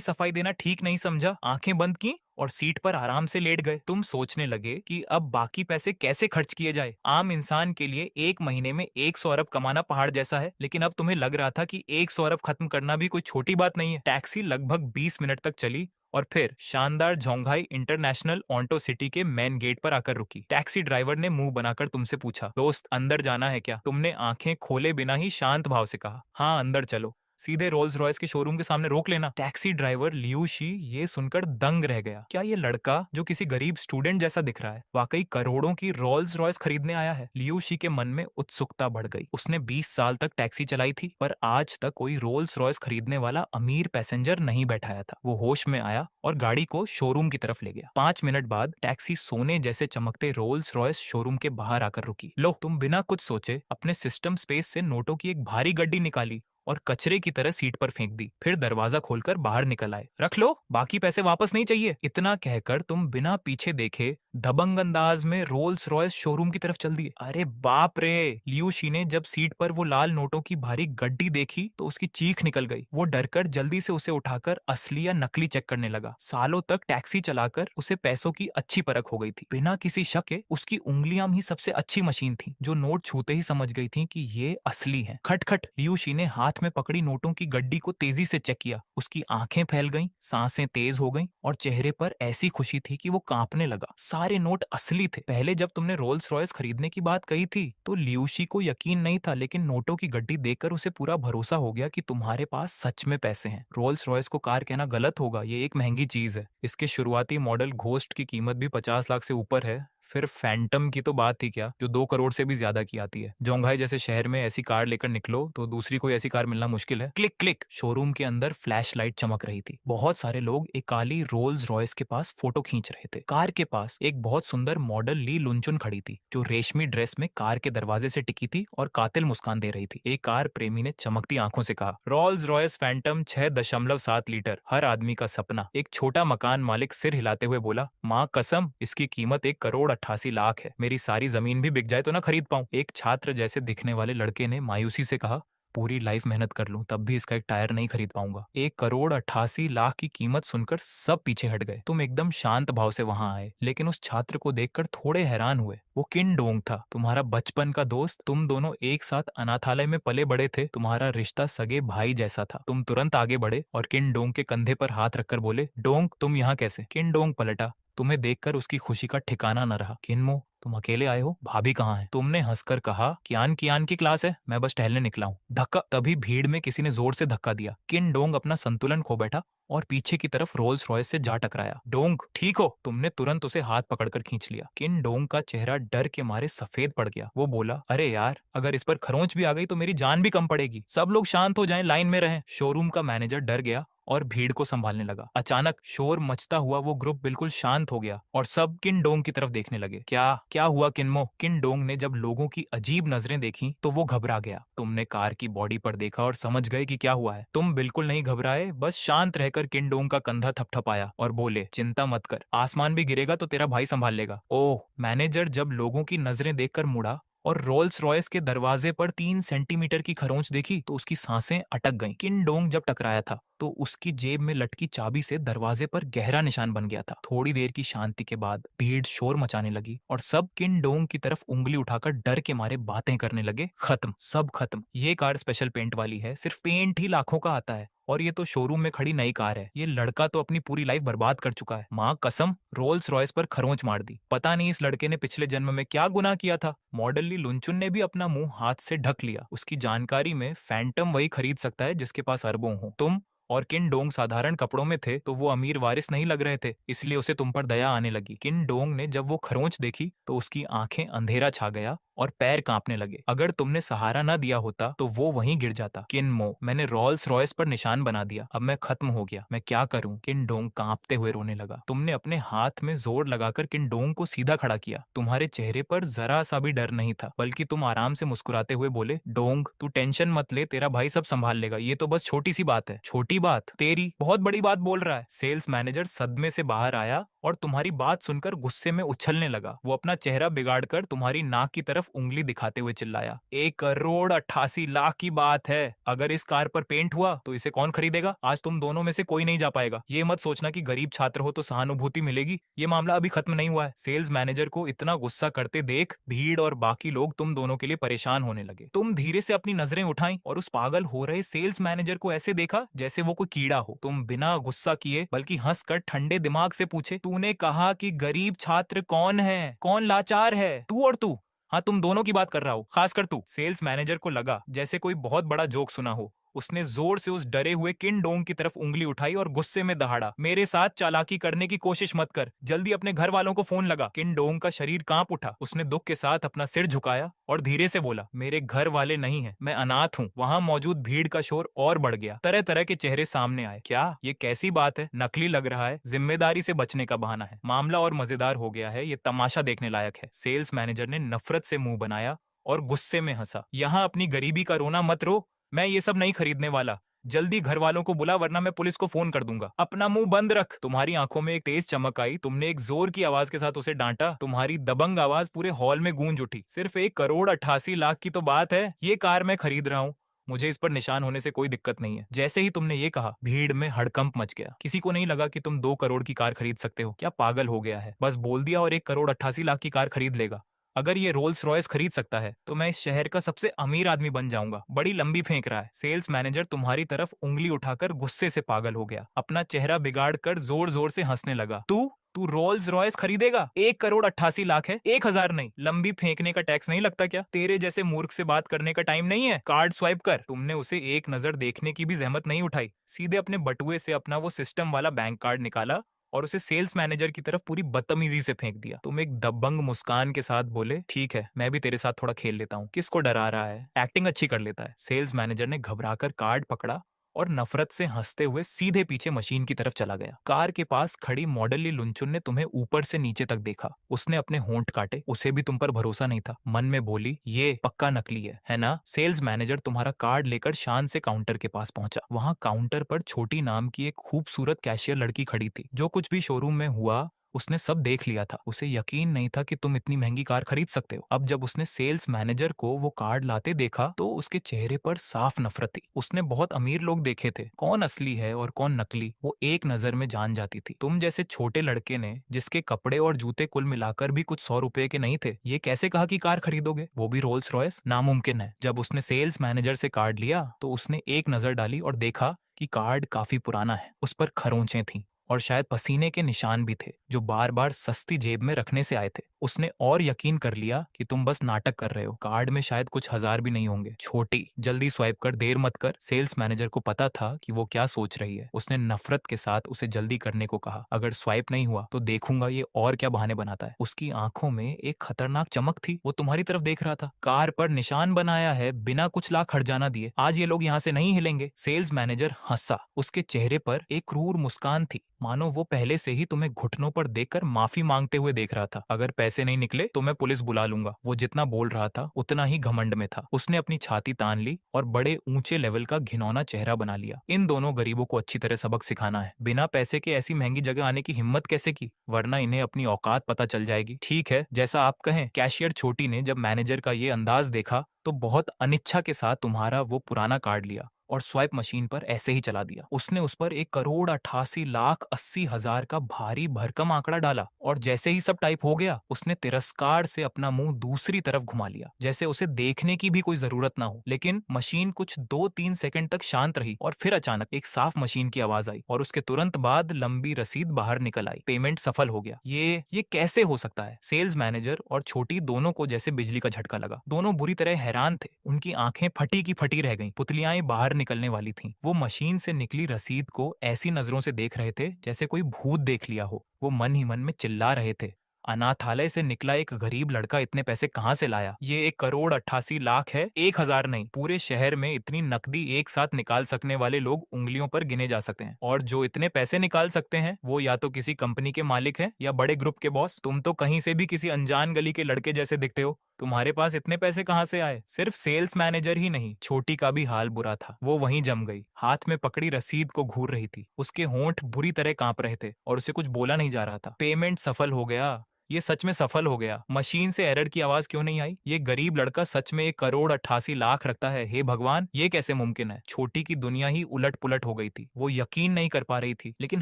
सफाई देना ठीक नहीं समझा, आंखें बंद की और सीट पर आराम से लेट गए। तुम सोचने लगे कि अब बाकी पैसे कैसे खर्च किए जाए। आम इंसान के लिए एक महीने में 100 अरब कमाना पहाड़ जैसा है, लेकिन अब तुम्हें लग रहा था कि 100 अरब खत्म करना भी कोई छोटी बात नहीं है। टैक्सी लगभग 20 मिनट तक चली और फिर शानदार जोंघाई इंटरनेशनल ऑन्टो सिटी के मेन गेट पर आकर रुकी। टैक्सी ड्राइवर ने मुंह बनाकर तुमसे पूछा, दोस्त अंदर जाना है क्या? तुमने आंखें खोले बिना ही शांत भाव से कहा, हाँ अंदर चलो, सीधे रोल्स रॉयस के शोरूम के सामने रोक लेना। टैक्सी ड्राइवर लियू शी ये सुनकर दंग रह गया। क्या ये लड़का जो किसी गरीब स्टूडेंट जैसा दिख रहा है वाकई करोड़ों की रोल्स रॉयस खरीदने आया है? लियू शी के मन में उत्सुकता बढ़ गई। उसने 20 साल तक टैक्सी चलाई थी पर आज तक कोई रोल्स रॉयस खरीदने वाला अमीर पैसेंजर नहीं बैठाया था। वो होश में आया और गाड़ी को शोरूम की तरफ ले गया। 5 मिनट बाद टैक्सी सोने जैसे चमकते रोल्स रॉयस शोरूम के बाहर आकर रुकी। लो, तुम बिना कुछ सोचे अपने सिस्टम स्पेस से नोटों की एक भारी गड्डी निकाली और कचरे की तरह सीट पर फेंक दी। फिर दरवाजा खोलकर बाहर निकल आए। रख लो, बाकी पैसे वापस नहीं चाहिए। इतना कहकर तुम बिना पीछे देखे दबंग अंदाज में रोल्स रॉयस शोरूम की तरफ चल दिए। अरे बाप रे! लियू शी ने जब सीट पर वो लाल नोटों की भारी गड्डी देखी तो उसकी चीख निकल गई। वो डरकर जल्दी से उसे उठाकर असली या नकली चेक करने लगा। सालों तक टैक्सी चलाकर उसे पैसों की अच्छी परख हो गई थी। बिना किसी शक के उसकी उंगलियां ही सबसे अच्छी मशीन थी, जो नोट छूते ही समझ गई थी कि ये असली है। खटखट! लियू शी ने हाथ में पकड़ी नोटों की गड्डी को तेजी से चेक किया। उसकी आंखें फैल गईं, सांसें तेज हो गईं और चेहरे पर ऐसी खुशी थी कि वो कांपने लगा। सारे नोट असली थे। पहले जब तुमने रोल्स रॉयस खरीदने की बात कही थी तो लियू शी को यकीन नहीं था, लेकिन नोटों की गड्डी देखकर उसे पूरा भरोसा हो गया कि तुम्हारे पास सच में पैसे हैं। रोल्स रॉयस को कार कहना गलत होगा, ये एक महंगी चीज है। इसके शुरुआती मॉडल घोस्ट की कीमत भी 50 लाख से ऊपर है। फिर फैंटम की तो बात ही क्या, जो 2 करोड़ से भी ज्यादा की आती है। जोंघाई जैसे शहर में ऐसी कार लेकर निकलो तो दूसरी कोई ऐसी कार मिलना मुश्किल है। Click click! शोरूम के अंदर फ्लैश लाइट चमक रही थी। बहुत सारे लोग एक काली रोल्स रॉयस के पास फोटो खींच रहे थे। कार के पास एक बहुत सुंदर मॉडल ली लुनचुन खड़ी थी, जो रेशमी ड्रेस में कार के दरवाजे से टिकी थी और कातिल मुस्कान दे रही थी। एक कार प्रेमी ने चमकती आंखों से कहा, रोल्स रॉयस फैंटम 6.7 लीटर, हर आदमी का सपना। एक छोटा मकान मालिक सिर हिलाते हुए बोला, माँ कसम, इसकी कीमत 1 करोड़ 88 लाख है। मेरी सारी जमीन भी बिक जाए तो ना खरीद पाऊं। एक छात्र जैसे दिखने वाले लड़के ने मायूसी से कहा, पूरी लाइफ मेहनत कर लूं तब भी इसका एक टायर नहीं खरीद पाऊंगा। 1 करोड़ 88 लाख की कीमत सुनकर सब पीछे हट गए। तुम एकदम शांत भाव से वहां आए, लेकिन उस छात्र को देखकर थोड़े हैरान हुए। वो किन डोंग था, तुम्हारा बचपन का दोस्त। तुम दोनों एक साथ अनाथालय में पले बड़े थे। तुम्हारा रिश्ता सगे भाई जैसा था। तुम तुरंत आगे बढ़े और किन डोंग के कंधे पर हाथ रखकर बोले, डोंग तुम यहाँ कैसे? किन डोंग पलटा। तुम्हें देखकर उसकी खुशी का ठिकाना न रहा। किन्मो, तुम अकेले आए हो? भाभी कहाँ है? तुमने हंसकर कहा, कियान की क्लास है, मैं बस टहलने निकला हूँ। धक्का! तभी भीड़ में किसी ने जोर से धक्का दिया। किन डोंग अपना संतुलन खो बैठा और पीछे की तरफ रोल्स रॉयस से जा टकराया। डोंग ठीक हो? तुमने तुरंत उसे हाथ पकड़कर खींच लिया। किन डोंग का चेहरा डर के मारे सफेद पड़ गया। वो बोला, अरे यार, अगर इस पर खरोंच भी आ गई तो मेरी जान भी कम पड़ेगी। सब लोग शांत हो जाएं, लाइन में रहें। शोरूम का मैनेजर डर गया और भीड़ को संभालने लगा। अचानक शोर मचता हुआ वो ग्रुप बिल्कुल शांत हो गया और सब किन डोंग की तरफ देखने लगे। क्या हुआ किन्मो? किन डोंग ने जब लोगों की अजीब नजरें देखी तो वो घबरा गया। तुमने कार की बॉडी पर देखा और समझ गए कि क्या हुआ है। तुम बिल्कुल नहीं घबराए, बस शांत रहकर किन डोंग का कंधा थपथपाया और बोले, चिंता मत कर, आसमान भी गिरेगा तो तेरा भाई संभाल लेगा। ओह! मैनेजर जब लोगों की नजरें देखकर मुड़ा और रोल्स रॉयस के दरवाजे पर 3 सेंटीमीटर की खरोंच देखी तो उसकी सांसें अटक गईं। किन डोंग जब टकराया था तो उसकी जेब में लटकी चाबी से दरवाजे पर गहरा निशान बन गया था। थोड़ी देर की शांति के बाद भीड़ शोर मचाने लगी और सब किन डोंग की तरफ उंगली उठाकर डर के मारे बातें करने लगे। खत्म, सब खत्म। ये कार स्पेशल पेंट वाली है, सिर्फ पेंट ही लाखों का आता है और ये तो शोरूम में खड़ी नई कार है। ये लड़का तो अपनी पूरी लाइफ बर्बाद कर चुका है। माँ कसम, रोल्स रॉयस पर खरोंच मार दी। पता नहीं इस लड़के ने पिछले जन्म में क्या गुनाह किया था। मॉडल ली लुनचुन ने भी अपना मुंह हाथ से ढक लिया। उसकी जानकारी में फैंटम वही खरीद सकता है जिसके पास अरबों हो। तुम और किन डोंग साधारण कपड़ों में थे तो वो अमीर वारिस नहीं लग रहे थे, इसलिए उसे तुम पर दया आने लगी। किन डोंग ने जब वो खरोंच देखी तो उसकी आंखें अंधेरा छा गया और पैर कांपने लगे। अगर तुमने सहारा न दिया होता तो वो वहीं गिर जाता। किन-मो, मैंने रॉल्स रॉयस पर निशान बना दिया। अब मैं खत्म हो गया। मैं क्या करूं? किन-डोंग कांपते हुए रोने लगा। तुमने अपने हाथ में जोर लगाकर किन-डोंग को सीधा खड़ा किया। तुम्हारे चेहरे पर जरा सा भी डर नहीं था, बल्कि तुम आराम से मुस्कुराते हुए बोले, डोंग तू टेंशन मत ले, तेरा भाई सब संभाल लेगा, ये तो बस छोटी सी बात है। छोटी बात? तेरी बहुत बड़ी बात बोल रहा है। सेल्स मैनेजर सदमे से बाहर आया और तुम्हारी बात सुनकर गुस्से में उछलने लगा। वो अपना चेहरा बिगाड़कर तुम्हारी नाक की तरफ उंगली दिखाते हुए चिल्लाया, 1 करोड़ 88 लाख की बात है। अगर इस कार पर पेंट हुआ तो इसे कौन खरीदेगा? आज तुम दोनों में से कोई नहीं जा पाएगा। ये मत सोचना कि गरीब छात्र हो तो सहानुभूति मिलेगी। ये मामला अभी खत्म नहीं हुआ है। सेल्स मैनेजर को इतना गुस्सा करते देख भीड़ और बाकी लोग तुम दोनों के लिए परेशान होने लगे। तुम धीरे से अपनी नजरें उठाई और उस पागल हो रहे सेल्स मैनेजर को ऐसे देखा जैसे वो कोई कीड़ा हो। तुम बिना गुस्सा किए बल्कि हंसकर ठंडे दिमाग से पूछे, तूने कहा कि गरीब छात्र कौन है? कौन लाचार है? तू और तू? हाँ, तुम दोनों की बात कर रहा हूँ, खासकर तू। सेल्स मैनेजर को लगा जैसे कोई बहुत बड़ा जोक सुना हो। उसने जोर से उस डरे हुए किन डोंग की तरफ उंगली उठाई और गुस्से में दहाड़ा, मेरे साथ चालाकी करने की कोशिश मत कर, जल्दी अपने घर वालों को फोन लगा। किन डोंग का शरीर कांप उठा। उसने दुख के साथ अपना सिर झुकाया और धीरे से बोला, मेरे घर वाले नहीं है, मैं अनाथ हूँ। वहां मौजूद भीड़ का शोर और बढ़ गया। तरह तरह के चेहरे सामने आए। क्या ये कैसी बात है? नकली लग रहा है, जिम्मेदारी से बचने का बहाना है। मामला और मजेदार हो गया है, ये तमाशा देखने लायक है। सेल्स मैनेजर ने नफरत से मुंह बनाया और गुस्से में हंसा। यहाँ अपनी गरीबी का रोना मत रो, मैं ये सब नहीं खरीदने वाला। जल्दी घर वालों को बुला, वरना मैं पुलिस को फोन कर दूंगा। अपना मुंह बंद रख। तुम्हारी आंखों में एक तेज चमक आई। तुमने एक जोर की आवाज के साथ उसे डांटा। तुम्हारी दबंग आवाज पूरे हॉल में गूंज उठी। सिर्फ 1 करोड़ 88 लाख की तो बात है। ये कार मैं खरीद रहा हूँ, मुझे इस पर निशान होने से कोई दिक्कत नहीं है। जैसे ही तुमने ये कहा, भीड़ में हड़कंप मच गया। किसी को नहीं लगा कि तुम 2 करोड़ की कार खरीद सकते हो। क्या पागल हो गया है? बस बोल दिया और 1 करोड़ 88 लाख की कार खरीद लेगा। अगर ये रोल्स रॉयस खरीद सकता है तो मैं इस शहर का सबसे अमीर आदमी बन जाऊंगा। बड़ी लंबी फेंक रहा है। सेल्स मैनेजर तुम्हारी तरफ उंगली उठाकर गुस्से से पागल हो गया। अपना चेहरा बिगाड़ कर जोर जोर से हंसने लगा। तू तू रोल्स रॉयस खरीदेगा? 1 करोड़ 88 लाख है, 1,000 नहीं। लंबी फेंकने का टैक्स नहीं लगता क्या? तेरे जैसे मूर्ख से बात करने का टाइम नहीं है। कार्ड स्वाइप कर। तुमने उसे एक नजर देखने की भी जहमत नहीं उठाई। सीधे अपने बटुए से अपना वो सिस्टम वाला बैंक कार्ड निकाला और उसे सेल्स मैनेजर की तरफ पूरी बदतमीजी से फेंक दिया। तुम एक दबंग मुस्कान के साथ बोले, ठीक है, मैं भी तेरे साथ थोड़ा खेल लेता हूँ। किसको डरा रहा है? एक्टिंग अच्छी कर लेता है। सेल्स मैनेजर ने घबराकर कार्ड पकड़ा और नफरत से हंसते हुए सीधे पीछे मशीन की तरफ चला गया। कार के पास खड़ी मॉडली लुंचुन ने तुम्हें ऊपर से नीचे तक देखा। उसने अपने होंठ काटे। उसे भी तुम पर भरोसा नहीं था। मन में बोली, ये पक्का नकली है ना? सेल्स मैनेजर तुम्हारा कार्ड लेकर शान से काउंटर के पास पहुंचा। वहां काउंटर पर छोटी नाम की एक खूबसूरत कैशियर लड़की खड़ी थी। जो कुछ भी शोरूम में हुआ उसने सब देख लिया था। उसे यकीन नहीं था कि तुम इतनी महंगी कार खरीद सकते हो। अब जब उसने सेल्स मैनेजर को वो कार्ड लाते देखा तो उसके चेहरे पर साफ नफरत थी। उसने बहुत अमीर लोग देखे थे, कौन असली है और कौन नकली वो एक नजर में जान जाती थी। तुम जैसे छोटे लड़के ने, जिसके कपड़े और जूते कुल मिलाकर भी कुछ 100 रुपए के नहीं थे, ये कैसे कहा कि कार खरीदोगे, वो भी रोल्स रॉयस? नामुमकिन है। जब उसने सेल्स मैनेजर से कार्ड लिया तो उसने एक नजर डाली और देखा कि कार्ड काफी पुराना है। उस पर खरोंचें थीं और शायद पसीने के निशान भी थे, जो बार बार सस्ती जेब में रखने से आए थे। उसने और यकीन कर लिया कि तुम बस नाटक कर रहे हो। कार्ड में शायद कुछ 1,000 भी नहीं होंगे। छोटी, जल्दी स्वाइप कर, देर मत कर। सेल्स मैनेजर को पता था कि वो क्या सोच रही है। उसने नफरत के साथ उसे जल्दी करने को कहा। अगर स्वाइप नहीं हुआ तो देखूंगा ये और क्या बहाने बनाता है। उसकी आंखों में एक खतरनाक चमक थी। वो तुम्हारी तरफ देख रहा था। कार पर निशान बनाया है बिना कुछ लाख हर्जाना दिए। आज ये लोग यहाँ से नहीं हिलेंगे। सेल्स मैनेजर हंसा। उसके चेहरे पर एक क्रूर मुस्कान थी, मानो वो पहले से ही तुम्हें घुटनों पर देखकर माफी मांगते हुए देख रहा था। अगर पैसे नहीं निकले तो मैं पुलिस बुला लूंगा। वो जितना बोल रहा था उतना ही घमंड में था। उसने अपनी छाती तान ली और बड़े ऊंचे लेवल का घिनौना चेहरा बना लिया। इन दोनों गरीबों को अच्छी तरह सबक सिखाना है। बिना पैसे के ऐसी महंगी जगह आने की हिम्मत कैसे की? वरना इन्हें अपनी औकात पता चल जाएगी। ठीक है, जैसा आप कहें। कैशियर छोटी ने जब मैनेजर का ये अंदाज देखा तो बहुत अनिच्छा के साथ तुम्हारा वो पुराना कार्ड लिया और स्वाइप मशीन पर ऐसे ही चला दिया। उसने उस पर 1 करोड़ 88 लाख 80 हजार का भारी भरकम आंकड़ा डाला और जैसे ही सब टाइप हो गया उसने तिरस्कार से अपना मुंह दूसरी तरफ घुमा लिया, जैसे उसे देखने की भी कोई जरूरत ना हो। लेकिन मशीन कुछ 2-3 सेकंड तक शांत रही और फिर अचानक एक साफ मशीन की आवाज आई और उसके तुरंत बाद लंबी रसीद बाहर निकल आई। पेमेंट सफल हो गया। ये कैसे हो सकता है? सेल्स मैनेजर और छोटी दोनों को जैसे बिजली का झटका लगा। दोनों बुरी तरह हैरान थे। उनकी आंखें फटी की फटी रह गईं। पुतलियाएं बाहर निकलने वाली थीं। वो मशीन से निकली रसीद को ऐसी नजरों से देख रहे थे जैसे कोई भूत देख लिया हो। वो मन ही मन में चिल्ला रहे थे, अनाथालय से निकला एक गरीब लड़का इतने पैसे कहाँ से लाया? ये 1,88,00,000 है, 1,000 नहीं। पूरे शहर में इतनी नकदी एक साथ निकाल सकने वाले लोग उंगलियों पर गिने जा सकते हैं, और जो इतने पैसे निकाल सकते हैं वो या तो किसी कंपनी के मालिक हैं या बड़े ग्रुप के बॉस। तुम तो कहीं से भी किसी अनजान गली के लड़के जैसे दिखते हो। तुम्हारे पास इतने पैसे कहाँ से आए? सिर्फ सेल्स मैनेजर ही नहीं, छोटी का भी हाल बुरा था। वो वहीं जम गई, हाथ में पकड़ी रसीद को घूर रही थी। उसके होंठ बुरी तरह कांप रहे थे और उसे कुछ बोला नहीं जा रहा था। पेमेंट सफल हो गया। ये सच में सफल हो गया। मशीन से एरर की आवाज क्यों नहीं आई? ये गरीब लड़का सच में 1,88,00,000 रखता है। हे भगवान, ये कैसे मुमकिन है? छोटी की दुनिया ही उलट पुलट हो गई थी। वो यकीन नहीं कर पा रही थी, लेकिन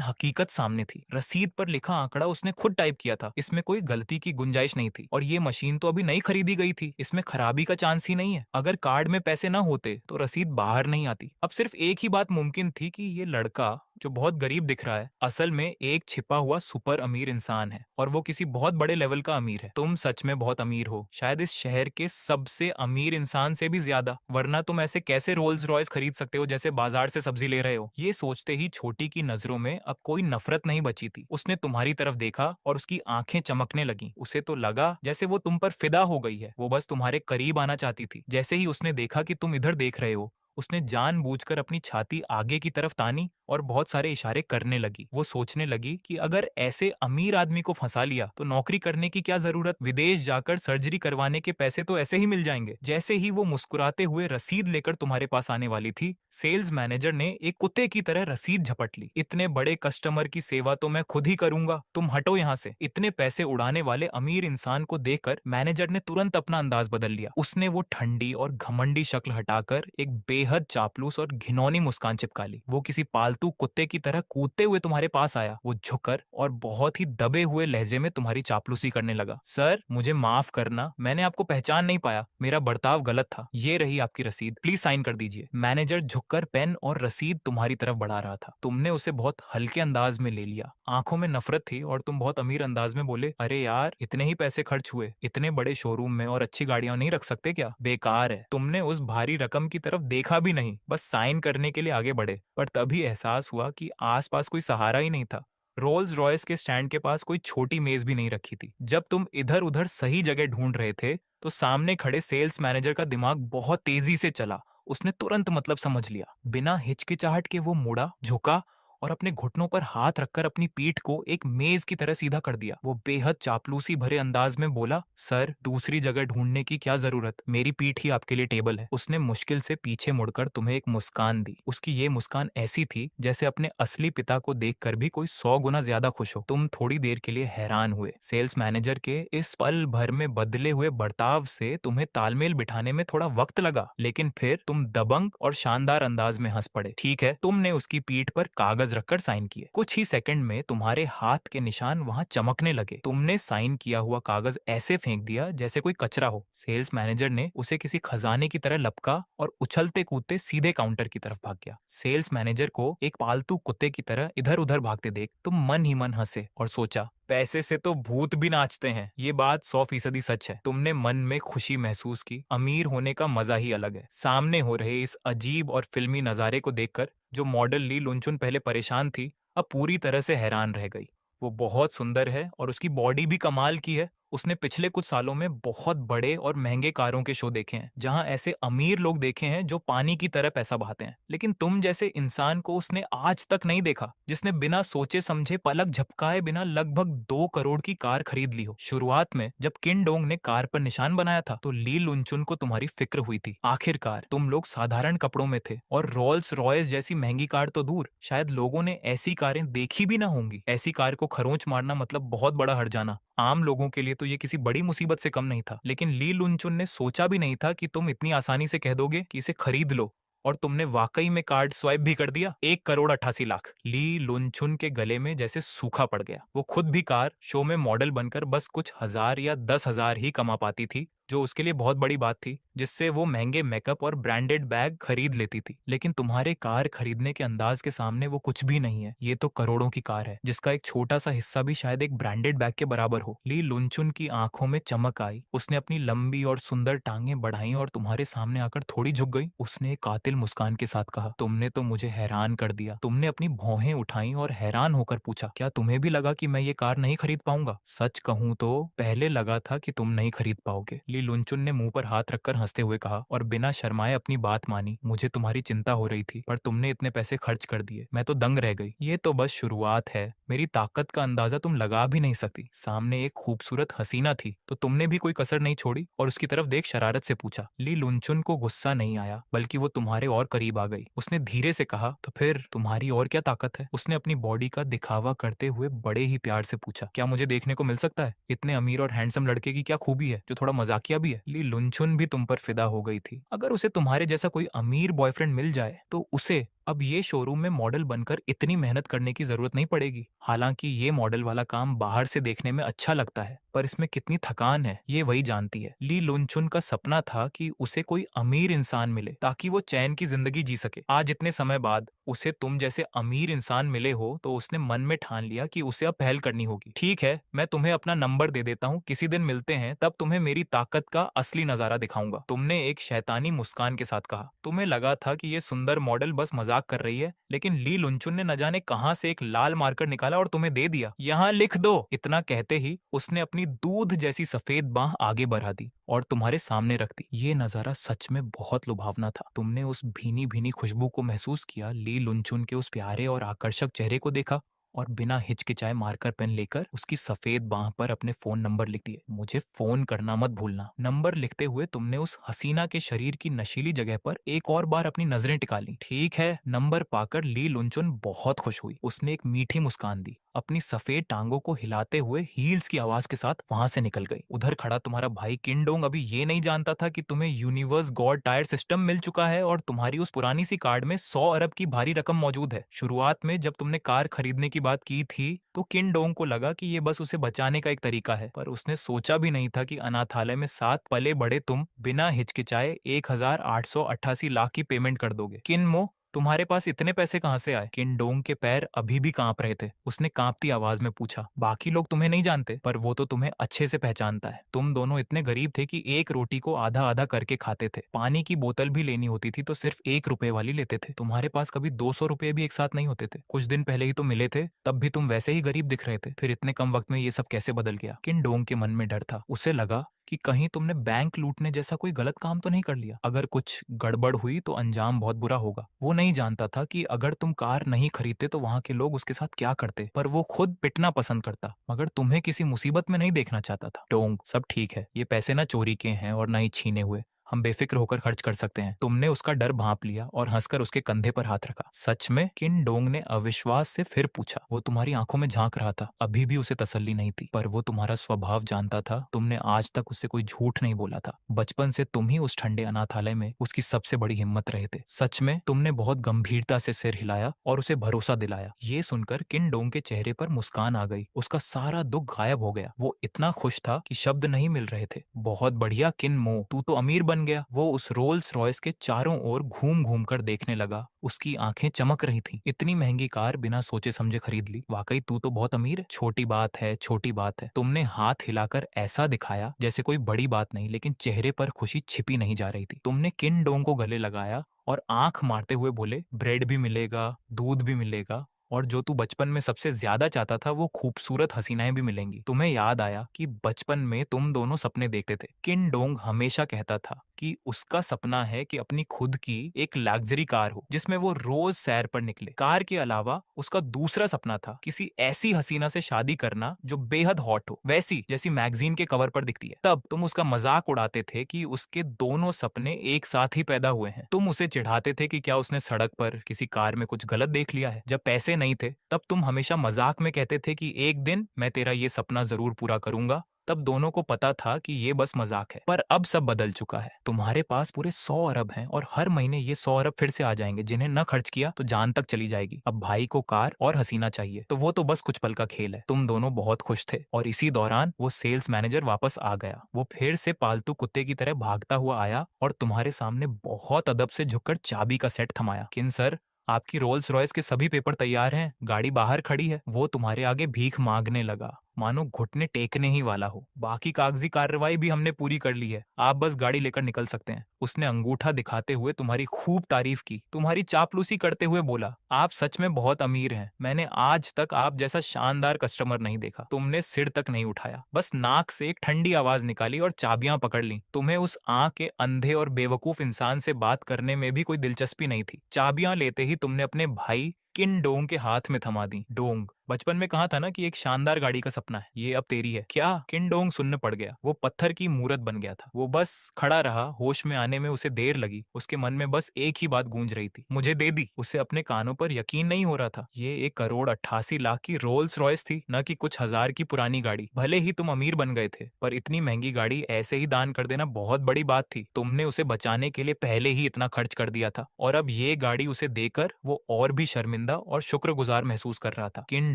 हकीकत सामने थी। रसीद पर लिखा आंकड़ा उसने खुद टाइप किया था। इसमें कोई गलती की गुंजाइश नहीं थी, और ये मशीन तो अभी नई खरीदी गई थी। इसमें खराबी का चांस ही नहीं है। अगर कार्ड में पैसे न होते तो रसीद बाहर नहीं आती। अब सिर्फ एक ही बात मुमकिन थी कि ये लड़का जो बहुत गरीब दिख रहा है, असल में एक छिपा हुआ सुपर अमीर इंसान है, और वो किसी बहुत बड़े लेवल का अमीर है। तुम सच में बहुत अमीर हो, शायद इस शहर के सबसे अमीर इंसान से भी ज्यादा, वरना तुम ऐसे कैसे रोल्स रॉयस खरीद सकते हो जैसे बाजार से सब्जी ले रहे हो? ये सोचते ही छोटी की नजरों में अब कोई नफरत नहीं बची थी। उसने तुम्हारी तरफ देखा और उसकी आंखें चमकने लगी। उसे तो लगा जैसे वो तुम पर फिदा हो गई है। वो बस तुम्हारे करीब आना चाहती थी। जैसे ही उसने देखा कि तुम इधर देख रहे हो, उसने जानबूझकर अपनी छाती आगे की तरफ तानी और बहुत सारे इशारे करने लगी। वो सोचने लगी कि अगर ऐसे अमीर आदमी को फंसा लिया तो नौकरी करने की क्या जरूरत? विदेश जाकर सर्जरी करवाने के पैसे तो ऐसे ही मिल जाएंगे। जैसे ही वो मुस्कुराते हुए रसीद लेकर तुम्हारे पास आने वाली थी, सेल्स मैनेजर ने एक कुत्ते की तरह रसीद झपट ली। इतने बड़े कस्टमर की सेवा तो मैं खुद ही करूंगा, तुम हटो यहाँ से। इतने पैसे उड़ाने वाले अमीर इंसान को देखकर मैनेजर ने तुरंत अपना अंदाज बदल लिया। उसने वो ठंडी और घमंडी शक्ल हटाकर एक बेहद चापलूस और घिनौनी मुस्कान चिपका ली। वो किसी पालतू कुत्ते की तरह कूदते हुए तुम्हारे पास आया। वो झुककर और बहुत ही दबे हुए लहजे में तुम्हारी चापलूसी करने लगा। सर, मुझे माफ करना, मैंने आपको पहचान नहीं पाया। मेरा बर्ताव गलत था। ये रही आपकी रसीद, प्लीज साइन कर दीजिए। मैनेजर झुककर पेन और रसीद तुम्हारी तरफ बढ़ा रहा था। तुमने उसे बहुत हल्के अंदाज में ले लिया। आंखों में नफरत थी और तुम बहुत अमीर अंदाज में बोले, अरे यार, इतने ही पैसे खर्च हुए, इतने बड़े शोरूम में और अच्छी गाड़ियां नहीं रख सकते क्या? बेकार है। तुमने उस भारी रकम की तरफ देखा भी नहीं, बस साइन करने के लिए आगे बढ़े। पर तभी एहसास हुआ कि आसपास कोई सहारा ही नहीं था। रोल्स रॉयस के स्टैंड के पास कोई छोटी मेज भी नहीं रखी थी। जब तुम इधर उधर सही जगह ढूंढ रहे थे तो सामने खड़े सेल्स मैनेजर का दिमाग बहुत तेजी से चला। उसने तुरंत मतलब समझ लिया। बिना हिचकिचाहट के वो मुड़ा, झुका और अपने घुटनों पर हाथ रखकर अपनी पीठ को एक मेज की तरह सीधा कर दिया। वो बेहद चापलूसी भरे अंदाज में बोला, सर, दूसरी जगह ढूंढने की क्या जरूरत? मेरी पीठ ही आपके लिए टेबल है। उसने मुश्किल से पीछे मुड़कर तुम्हें एक मुस्कान दी। उसकी ये मुस्कान ऐसी थी जैसे अपने असली पिता को देखकर भी कोई 100 गुना ज्यादा खुश हो। तुम थोड़ी देर के लिए हैरान हुए। सेल्स मैनेजर के इस पल भर में बदले हुए बर्ताव से तुम्हें तालमेल बिठाने में थोड़ा वक्त लगा, लेकिन फिर तुम दबंग और शानदार अंदाज में हंस पड़े। ठीक है, तुमने उसकी पीठ पर कागज रखकर साइन किए। कुछ ही सेकंड में तुम्हारे हाथ के निशान वहां चमकने लगे। तुमने साइन किया हुआ कागज ऐसे फेंक दिया जैसे कोई कचरा हो। सेल्स मैनेजर ने उसे किसी खजाने की तरह लपका और उछलते कूदते सीधे काउंटर की तरफ भाग गया। सेल्स मैनेजर को एक पालतू कुत्ते की तरह इधर उधर भागते देख तुम मन ही मन हंसे और सोचा, पैसे से तो भूत भी नाचते हैं। ये बात 100% सच है। तुमने मन में खुशी महसूस की। अमीर होने का मजा ही अलग है। सामने हो रहे इस अजीब और फिल्मी नजारे को देखकर जो मॉडल ली लुनचुन पहले परेशान थी, अब पूरी तरह से हैरान रह गई। वो बहुत सुंदर है और उसकी बॉडी भी कमाल की है। उसने पिछले कुछ सालों में बहुत बड़े और महंगे कारों के शो देखे हैं, जहां ऐसे अमीर लोग देखे हैं जो पानी की तरह पैसा बहाते हैं, लेकिन तुम जैसे इंसान को उसने आज तक नहीं देखा, जिसने बिना सोचे समझे पलक झपकाए बिना लगभग 2 करोड़ की कार खरीद ली हो। शुरुआत में जब किन डोंग ने कार पर निशान बनाया था तो ली लुनचुन को तुम्हारी फिक्र हुई थी। आखिरकार तुम लोग साधारण कपड़ों में थे, और रोल्स रॉयस जैसी महंगी कार तो दूर, शायद लोगों ने ऐसी कारें देखी भी ना होंगी। ऐसी कार को खरोंच मारना मतलब बहुत बड़ा हर्जाना। आम लोगों के लिए तो ये किसी बड़ी मुसीबत से कम नहीं था, लेकिन ली लुनचुन ने सोचा भी नहीं था कि तुम इतनी आसानी से कह दोगे कि इसे खरीद लो, और तुमने वाकई में कार्ड स्वाइप भी कर दिया। 1,88,00,000 ली लुनचुन के गले में जैसे सूखा पड़ गया। वो खुद भी कार शो में मॉडल बनकर बस कुछ हजार या 10,000 ही कमा पाती थी, जो उसके लिए बहुत बड़ी बात थी, जिससे वो महंगे मेकअप और ब्रांडेड बैग खरीद लेती थी। लेकिन तुम्हारे कार खरीदने के अंदाज के सामने वो कुछ भी नहीं है। ये तो करोड़ों की कार है, जिसका एक छोटा सा हिस्सा भी शायद एक ब्रांडेड बैग के बराबर हो। ली लुनचुन की आंखों में चमक आई। उसने अपनी लंबी और सुंदर टांगें बढ़ाई और तुम्हारे सामने आकर थोड़ी झुक गई। उसने एक कातिल मुस्कान के साथ कहा, तुमने तो मुझे हैरान कर दिया। तुमने अपनी भौहें उठाई और हैरान होकर पूछा, क्या तुम्हें भी लगा कि मैं ये कार नहीं खरीद पाऊंगा? सच कहूं तो पहले लगा था कि तुम नहीं खरीद पाओगे। ली लुनचुन ने मुंह पर हाथ रखकर हंसते हुए कहा और बिना शर्माए अपनी बात मानी। मुझे तुम्हारी चिंता हो रही थी, पर तुमने इतने पैसे खर्च कर दिए, मैं तो दंग रह गई। ये तो बस शुरुआत है। मेरी ताकत का अंदाजा तुम लगा भी नहीं सकती। सामने एक खूबसूरत हसीना थी, तो तुमने भी कोई कसर नहीं छोड़ी और उसकी तरफ देख शरारत से पूछा। ली लुनचुन को गुस्सा नहीं आया, बल्कि वो तुम्हारे और करीब आ गई। उसने धीरे से कहा, तो फिर तुम्हारी और क्या ताकत है? उसने अपनी बॉडी का दिखावा करते हुए बड़े ही प्यार से पूछा, क्या मुझे देखने को मिल सकता है? इतने अमीर और हैंडसम लड़के की क्या खूबी है जो थोड़ा मजाकिया भी है? ली लुनचुन भी तुम पर फिदा हो गई थी। अगर उसे तुम्हारे जैसा कोई अमीर बॉयफ्रेंड मिल जाए तो उसे अब ये शोरूम में मॉडल बनकर इतनी मेहनत करने की जरूरत नहीं पड़ेगी। हालांकि ये मॉडल वाला काम बाहर से देखने में अच्छा लगता है, पर इसमें कितनी थकान है ये वही जानती है। ली लुनचुन का सपना था कि उसे कोई अमीर इंसान मिले ताकि वो चैन की जिंदगी जी सके। आज इतने समय बाद उसे तुम जैसे अमीर इंसान मिले हो तो उसने मन में ठान लिया कि उसे अब पहल करनी होगी। ठीक है, मैं तुम्हें अपना नंबर दे देता हूँ, किसी दिन मिलते हैं, तब तुम्हें मेरी ताकत का असली नजारा दिखाऊंगा। तुमने एक शैतानी मुस्कान के साथ कहा। तुम्हें लगा था कि ये सुंदर मॉडल बस मजाक कर रही है, लेकिन ली लुनचुन ने न जाने कहां से एक लाल मार्कर निकाला और तुम्हें दे दिया। यहाँ लिख दो। इतना कहते ही उसने अपनी दूध जैसी सफेद बाह आगे बढ़ा दी और तुम्हारे सामने रख दी। ये नजारा सच में बहुत लुभावना था। तुमने उस भीनी भीनी खुशबू को महसूस किया, ली लुनचुन के उस प्यारे और आकर्षक चेहरे को देखा और बिना हिचकिचाए मार्कर पेन लेकर उसकी सफेद बाह पर अपने फोन नंबर लिख दिए। मुझे फोन करना मत भूलना। नंबर लिखते हुए तुमने उस हसीना के शरीर की नशीली जगह पर एक और बार अपनी नजरें टिका ली। ठीक है। नंबर पाकर ली लुनचुन बहुत खुश हुई। उसने एक मीठी मुस्कान दी, अपनी सफेद टांगों को हिलाते हुए हील्स की आवाज के साथ वहां से निकल गई। उधर खड़ा तुम्हारा भाई किनडोंग अभी ये नहीं जानता था कि तुम्हें यूनिवर्स गॉड टायर सिस्टम मिल चुका है और तुम्हारी उस पुरानी सी कार्ड में 100 अरब की भारी रकम मौजूद है। शुरुआत में जब तुमने कार खरीदने की बात की थी तो किनडोंग को लगा कि ये बस उसे बचाने का एक तरीका है, पर उसने सोचा भी नहीं था कि अनाथालय में 7 पले बड़े तुम बिना हिचकिचाए 1888 लाख की पेमेंट कर दोगे। किनमो, तुम्हारे पास इतने पैसे कहां से आए? किनडोंग के पैर अभी भी कांप रहे थे। उसने कांपती आवाज में पूछा, बाकी लोग तुम्हें नहीं जानते, पर वो तो तुम्हें अच्छे से पहचानता है। तुम दोनों इतने गरीब थे कि एक रोटी को आधा आधा करके खाते थे। पानी की बोतल भी लेनी होती थी तो सिर्फ 1 रुपए वाली लेते थे। तुम्हारे पास कभी 200 रुपए भी एक साथ नहीं होते थे। कुछ दिन पहले ही तो मिले थे, तब भी तुम वैसे ही गरीब दिख रहे थे। फिर इतने कम वक्त में ये सब कैसे बदल गया? किनडोंग के मन में डर था। उसे लगा कि कहीं तुमने बैंक लूटने जैसा कोई गलत काम तो नहीं कर लिया। अगर कुछ गड़बड़ हुई तो अंजाम बहुत बुरा होगा। वो नहीं जानता था कि अगर तुम कार नहीं खरीदते तो वहां के लोग उसके साथ क्या करते, पर वो खुद पिटना पसंद करता, मगर तुम्हें किसी मुसीबत में नहीं देखना चाहता था। डोंग, सब ठीक है, ये पैसे ना चोरी के हैं और ना ही छीने हुए, हम बेफिक्र होकर खर्च कर सकते हैं। तुमने उसका डर भांप लिया और हंसकर उसके कंधे पर हाथ रखा। सच में? किनडोंग ने अविश्वास से फिर पूछा। वो तुम्हारी आंखों में झांक रहा था। अभी भी उसे तसल्ली नहीं थी, पर वो तुम्हारा स्वभाव जानता था। तुमने आज तक उससे कोई झूठ नहीं बोला था। बचपन से तुम ही उस ठंडे अनाथालय में उसकी सबसे बड़ी हिम्मत रहे थे। सच में? तुमने बहुत गंभीरता से सिर हिलाया और उसे भरोसा दिलाया। ये सुनकर किनडोंग के चेहरे पर मुस्कान आ गई। उसका सारा दुख गायब हो गया। वो इतना खुश था कि शब्द नहीं मिल रहे थे। बहुत बढ़िया किनमो, तू तो अमीर बन गया। वो उस रोल्स रॉयस के चारों ओर घूम घूम कर देखने लगा। उसकी आंखें चमक रही थीं। इतनी महंगी कार बिना सोचे समझे खरीद ली। वाकई तू तो बहुत अमीर है। छोटी बात है, छोटी बात है। तुमने हाथ हिलाकर ऐसा दिखाया जैसे कोई बड़ी बात नहीं, लेकिन चेहरे पर खुशी छिपी नहीं जा रही थी। तुमने किनडोंग को गले लगाया और आंख मारते हुए बोले, ब्रेड भी मिलेगा, दूध भी मिलेगा, और जो तू बचपन में सबसे ज्यादा चाहता था वो खूबसूरत हसीनाएं भी मिलेंगी। तुम्हें याद आया कि बचपन में तुम दोनों सपने देखते थे। किनडोंग हमेशा कहता था कि उसका सपना है कि अपनी खुद की एक लग्जरी कार हो जिसमें वो रोज सैर पर निकले। कार के अलावा उसका दूसरा सपना था किसी ऐसी हसीना से शादी करना जो बेहद हॉट हो, वैसी जैसी मैगजीन के कवर पर दिखती है। तब तुम उसका मजाक उड़ाते थे कि उसके दोनों सपने एक साथ ही पैदा हुए हैं। तुम उसे चिढ़ाते थे कि क्या उसने सड़क पर किसी कार में कुछ गलत देख लिया है। जब पैसे नहीं थे तब तुम हमेशा मजाक में कहते थे कि एक दिन मैं तेरा ये सपना जरूर पूरा करूंगा, तब दोनों को पता था कि ये बस मजाक है, पर अब सब बदल चुका है। तुम्हारे पास पूरे 100 अरब हैं और हर महीने ये 100 अरब फिर से आ जाएंगे, जिन्हें न खर्च किया तो जान तक चली जाएगी। अब भाई को कार और हसीना चाहिए, तो वो तो बस कुछ पल का खेल है। तुम दोनों बहुत खुश थे और इसी दौरान वो सेल्स मैनेजर वापस आ गया। वो फिर से पालतू कुत्ते की तरह भागता हुआ आया और तुम्हारे सामने बहुत अदब से झुककर चाबी का सेट थमाया। किन सर, आपकी रोल्स रॉयस के सभी पेपर तैयार हैं, गाड़ी बाहर खड़ी है। वो तुम्हारे आगे भीख मांगने लगा, मानो घुटने टेकने ही वाला हो। बाकी कागजी कार्रवाई भी हमने पूरी कर ली है, आप बस गाड़ी लेकर निकल सकते हैं। उसने अंगूठा दिखाते हुए तुम्हारी खूब तारीफ की, तुम्हारी चापलूसी करते हुए बोला, आप सच में बहुत अमीर हैं। मैंने आज तक आप जैसा शानदार कस्टमर नहीं देखा। तुमने सिर तक नहीं उठाया, बस नाक से एक ठंडी आवाज निकाली और चाबियां पकड़ ली। तुम्हें उस आंख के अंधे और बेवकूफ इंसान से बात करने में भी कोई दिलचस्पी नहीं थी। चाबियां लेते ही तुमने अपने भाई किन डोंग के हाथ में थमा दी। डोंग, बचपन में कहा था ना कि एक शानदार गाड़ी का सपना है, ये अब तेरी है। क्या? किंडोंग सुन्न पड़ गया। वो पत्थर की मूरत बन गया था। वो बस खड़ा रहा। होश में आने में उसे देर लगी। उसके मन में बस एक ही बात गूंज रही थी, मुझे दे दी। उसे अपने कानों पर यकीन नहीं हो रहा था। ये 1 करोड़ 88 लाख की रोल्स रॉयस थी, न कि कुछ हजार की पुरानी गाड़ी। भले ही तुम अमीर बन गए थे, पर इतनी महंगी गाड़ी ऐसे ही दान कर देना बहुत बड़ी बात थी। तुमने उसे बचाने के लिए पहले ही इतना खर्च कर दिया था, और अब ये गाड़ी उसे देकर वो और भी शर्मिंदा और शुक्रगुजार महसूस कर रहा था। किन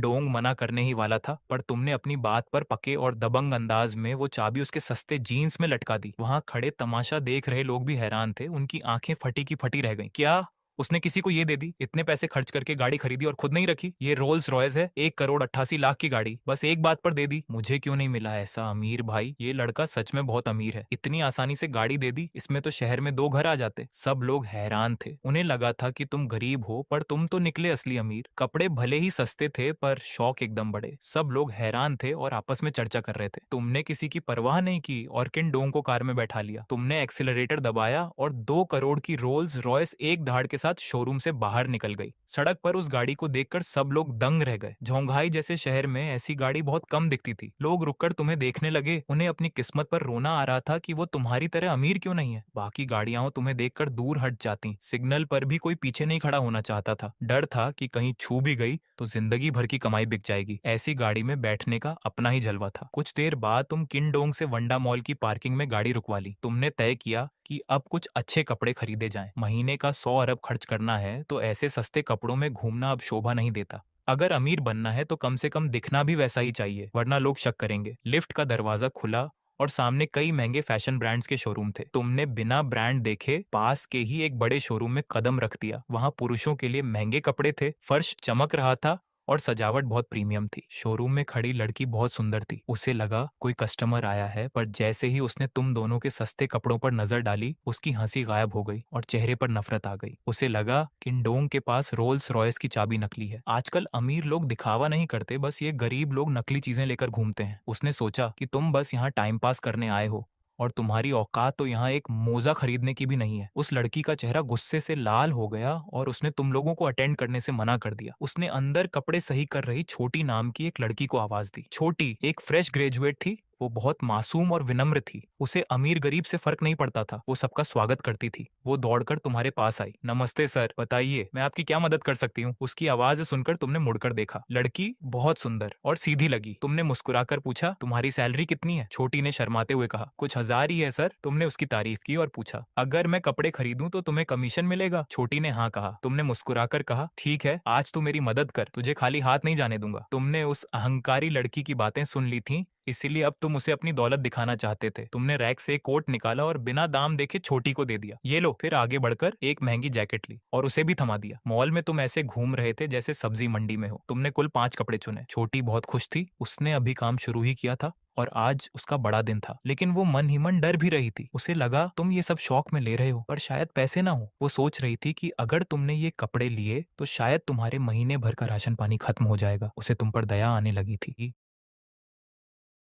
डोंग मना करने ही वाला था, पर तुमने अपनी बात पर पके और दबंग अंदाज में वो चाबी उसके सस्ते जीन्स में लटका दी। वहां खड़े तमाशा देख रहे लोग भी हैरान थे। उनकी आंखें फटी की फटी रह गईं। क्या उसने किसी को ये दे दी? इतने पैसे खर्च करके गाड़ी खरीदी और खुद नहीं रखी? ये रोल्स रॉयस है, 1 करोड़ 88 लाख की गाड़ी, बस एक बात पर दे दी। मुझे क्यों नहीं मिला ऐसा अमीर भाई? ये लड़का सच में बहुत अमीर है, इतनी आसानी से गाड़ी दे दी। इसमें तो शहर में 2 घर आ जाते। सब लोग हैरान थे। उन्हें लगा था कि तुम गरीब हो, पर तुम तो निकले असली अमीर। कपड़े भले ही सस्ते थे, पर शौक एकदम बड़े। सब लोग हैरान थे और आपस में चर्चा कर रहे थे। तुमने किसी की परवाह नहीं की और किन डोंग को कार में बैठा लिया। तुमने एक्सीलरेटर दबाया और 2 करोड़ की रोल्स रॉयस एक धाड़ के साथ शोरूम से बाहर निकल गई। सड़क पर उस गाड़ी को देखकर सब लोग दंग रह गए। झोंघाई जैसे शहर में ऐसी गाड़ी बहुत कम दिखती थी। लोग रुककर तुम्हें देखने लगे। उन्हें अपनी किस्मत पर रोना आ रहा था कि वो तुम्हारी तरह अमीर क्यों नहीं है। बाकी गाड़ियां तुम्हें देखकर दूर हट जाती। सिग्नल पर भी कोई पीछे नहीं खड़ा होना चाहता था। डर था कि कहीं छू भी गई तो जिंदगी भर की कमाई बिक जाएगी। ऐसी गाड़ी में बैठने का अपना ही जलवा था। कुछ देर बाद तुम किनडोंग से वंडा मॉल की पार्किंग में गाड़ी रुकवा ली। तुमने तय किया कि अब कुछ अच्छे कपड़े खरीदे जाएं। महीने का 100 अरब खर्च करना है तो ऐसे सस्ते कपड़ों में घूमना अब शोभा नहीं देता। अगर अमीर बनना है तो कम से कम दिखना भी वैसा ही चाहिए, वरना लोग शक करेंगे। लिफ्ट का दरवाजा खुला और सामने कई महंगे फैशन ब्रांड्स के शोरूम थे। तुमने बिना ब्रांड देखे पास के ही एक बड़े शोरूम में कदम रख दिया। वहां पुरुषों के लिए महंगे कपड़े थे, फर्श चमक रहा था और सजावट बहुत प्रीमियम थी। शोरूम में खड़ी लड़की बहुत सुंदर थी। उसे लगा कोई कस्टमर आया है, पर जैसे ही उसने तुम दोनों के सस्ते कपड़ों पर नजर डाली, उसकी हंसी गायब हो गई और चेहरे पर नफरत आ गई। उसे लगा कि डोंग के पास रोल्स रॉयस की चाबी नकली है। आजकल अमीर लोग दिखावा नहीं करते, बस ये गरीब लोग नकली चीजें लेकर घूमते हैं। उसने सोचा कि तुम बस यहाँ टाइम पास करने आए हो और तुम्हारी औकात तो यहाँ एक मोजा खरीदने की भी नहीं है। उस लड़की का चेहरा गुस्से से लाल हो गया और उसने तुम लोगों को अटेंड करने से मना कर दिया। उसने अंदर कपड़े सही कर रही छोटी नाम की एक लड़की को आवाज दी। छोटी एक फ्रेश ग्रेजुएट थी। वो बहुत मासूम और विनम्र थी। उसे अमीर गरीब से फर्क नहीं पड़ता था। वो सबका स्वागत करती थी। वो दौड़कर तुम्हारे पास आई। नमस्ते सर, बताइए मैं आपकी क्या मदद कर सकती हूँ? उसकी आवाज सुनकर तुमने मुड़कर देखा। लड़की बहुत सुंदर और सीधी लगी। तुमने मुस्कुराकर पूछा, तुम्हारी सैलरी कितनी है? छोटी ने शर्माते हुए कहा, कुछ हजार ही है सर। तुमने उसकी तारीफ की और पूछा, अगर मैं कपड़े खरीदूं तो तुम्हें कमीशन मिलेगा? छोटी ने हाँ कहा। तुमने मुस्कुराकर कहा, ठीक है, आज तू मेरी मदद कर, तुझे खाली हाथ नहीं जाने दूंगा। तुमने उस अहंकारी लड़की की बातें सुन ली थी, इसीलिए अब तुम उसे अपनी दौलत दिखाना चाहते थे। तुमने रैक से एक कोट निकाला और बिना दाम देखे छोटी को दे दिया। ये लो। फिर आगे बढ़कर एक महंगी जैकेट ली और उसे भी थमा दिया। मॉल में तुम ऐसे घूम रहे थे जैसे सब्जी मंडी में हो। तुमने कुल 5 कपड़े चुने। छोटी बहुत खुश थी। उसने अभी काम शुरू ही किया था और आज उसका बड़ा दिन था, लेकिन वो मन ही मन डर भी रही थी। उसे लगा तुम ये सब शौक में ले रहे हो, पर शायद पैसे ना हो। वो सोच रही थी कि अगर तुमने ये कपड़े लिए तो शायद तुम्हारे महीने भर का राशन पानी खत्म हो जाएगा। उसे तुम पर दया आने लगी थी।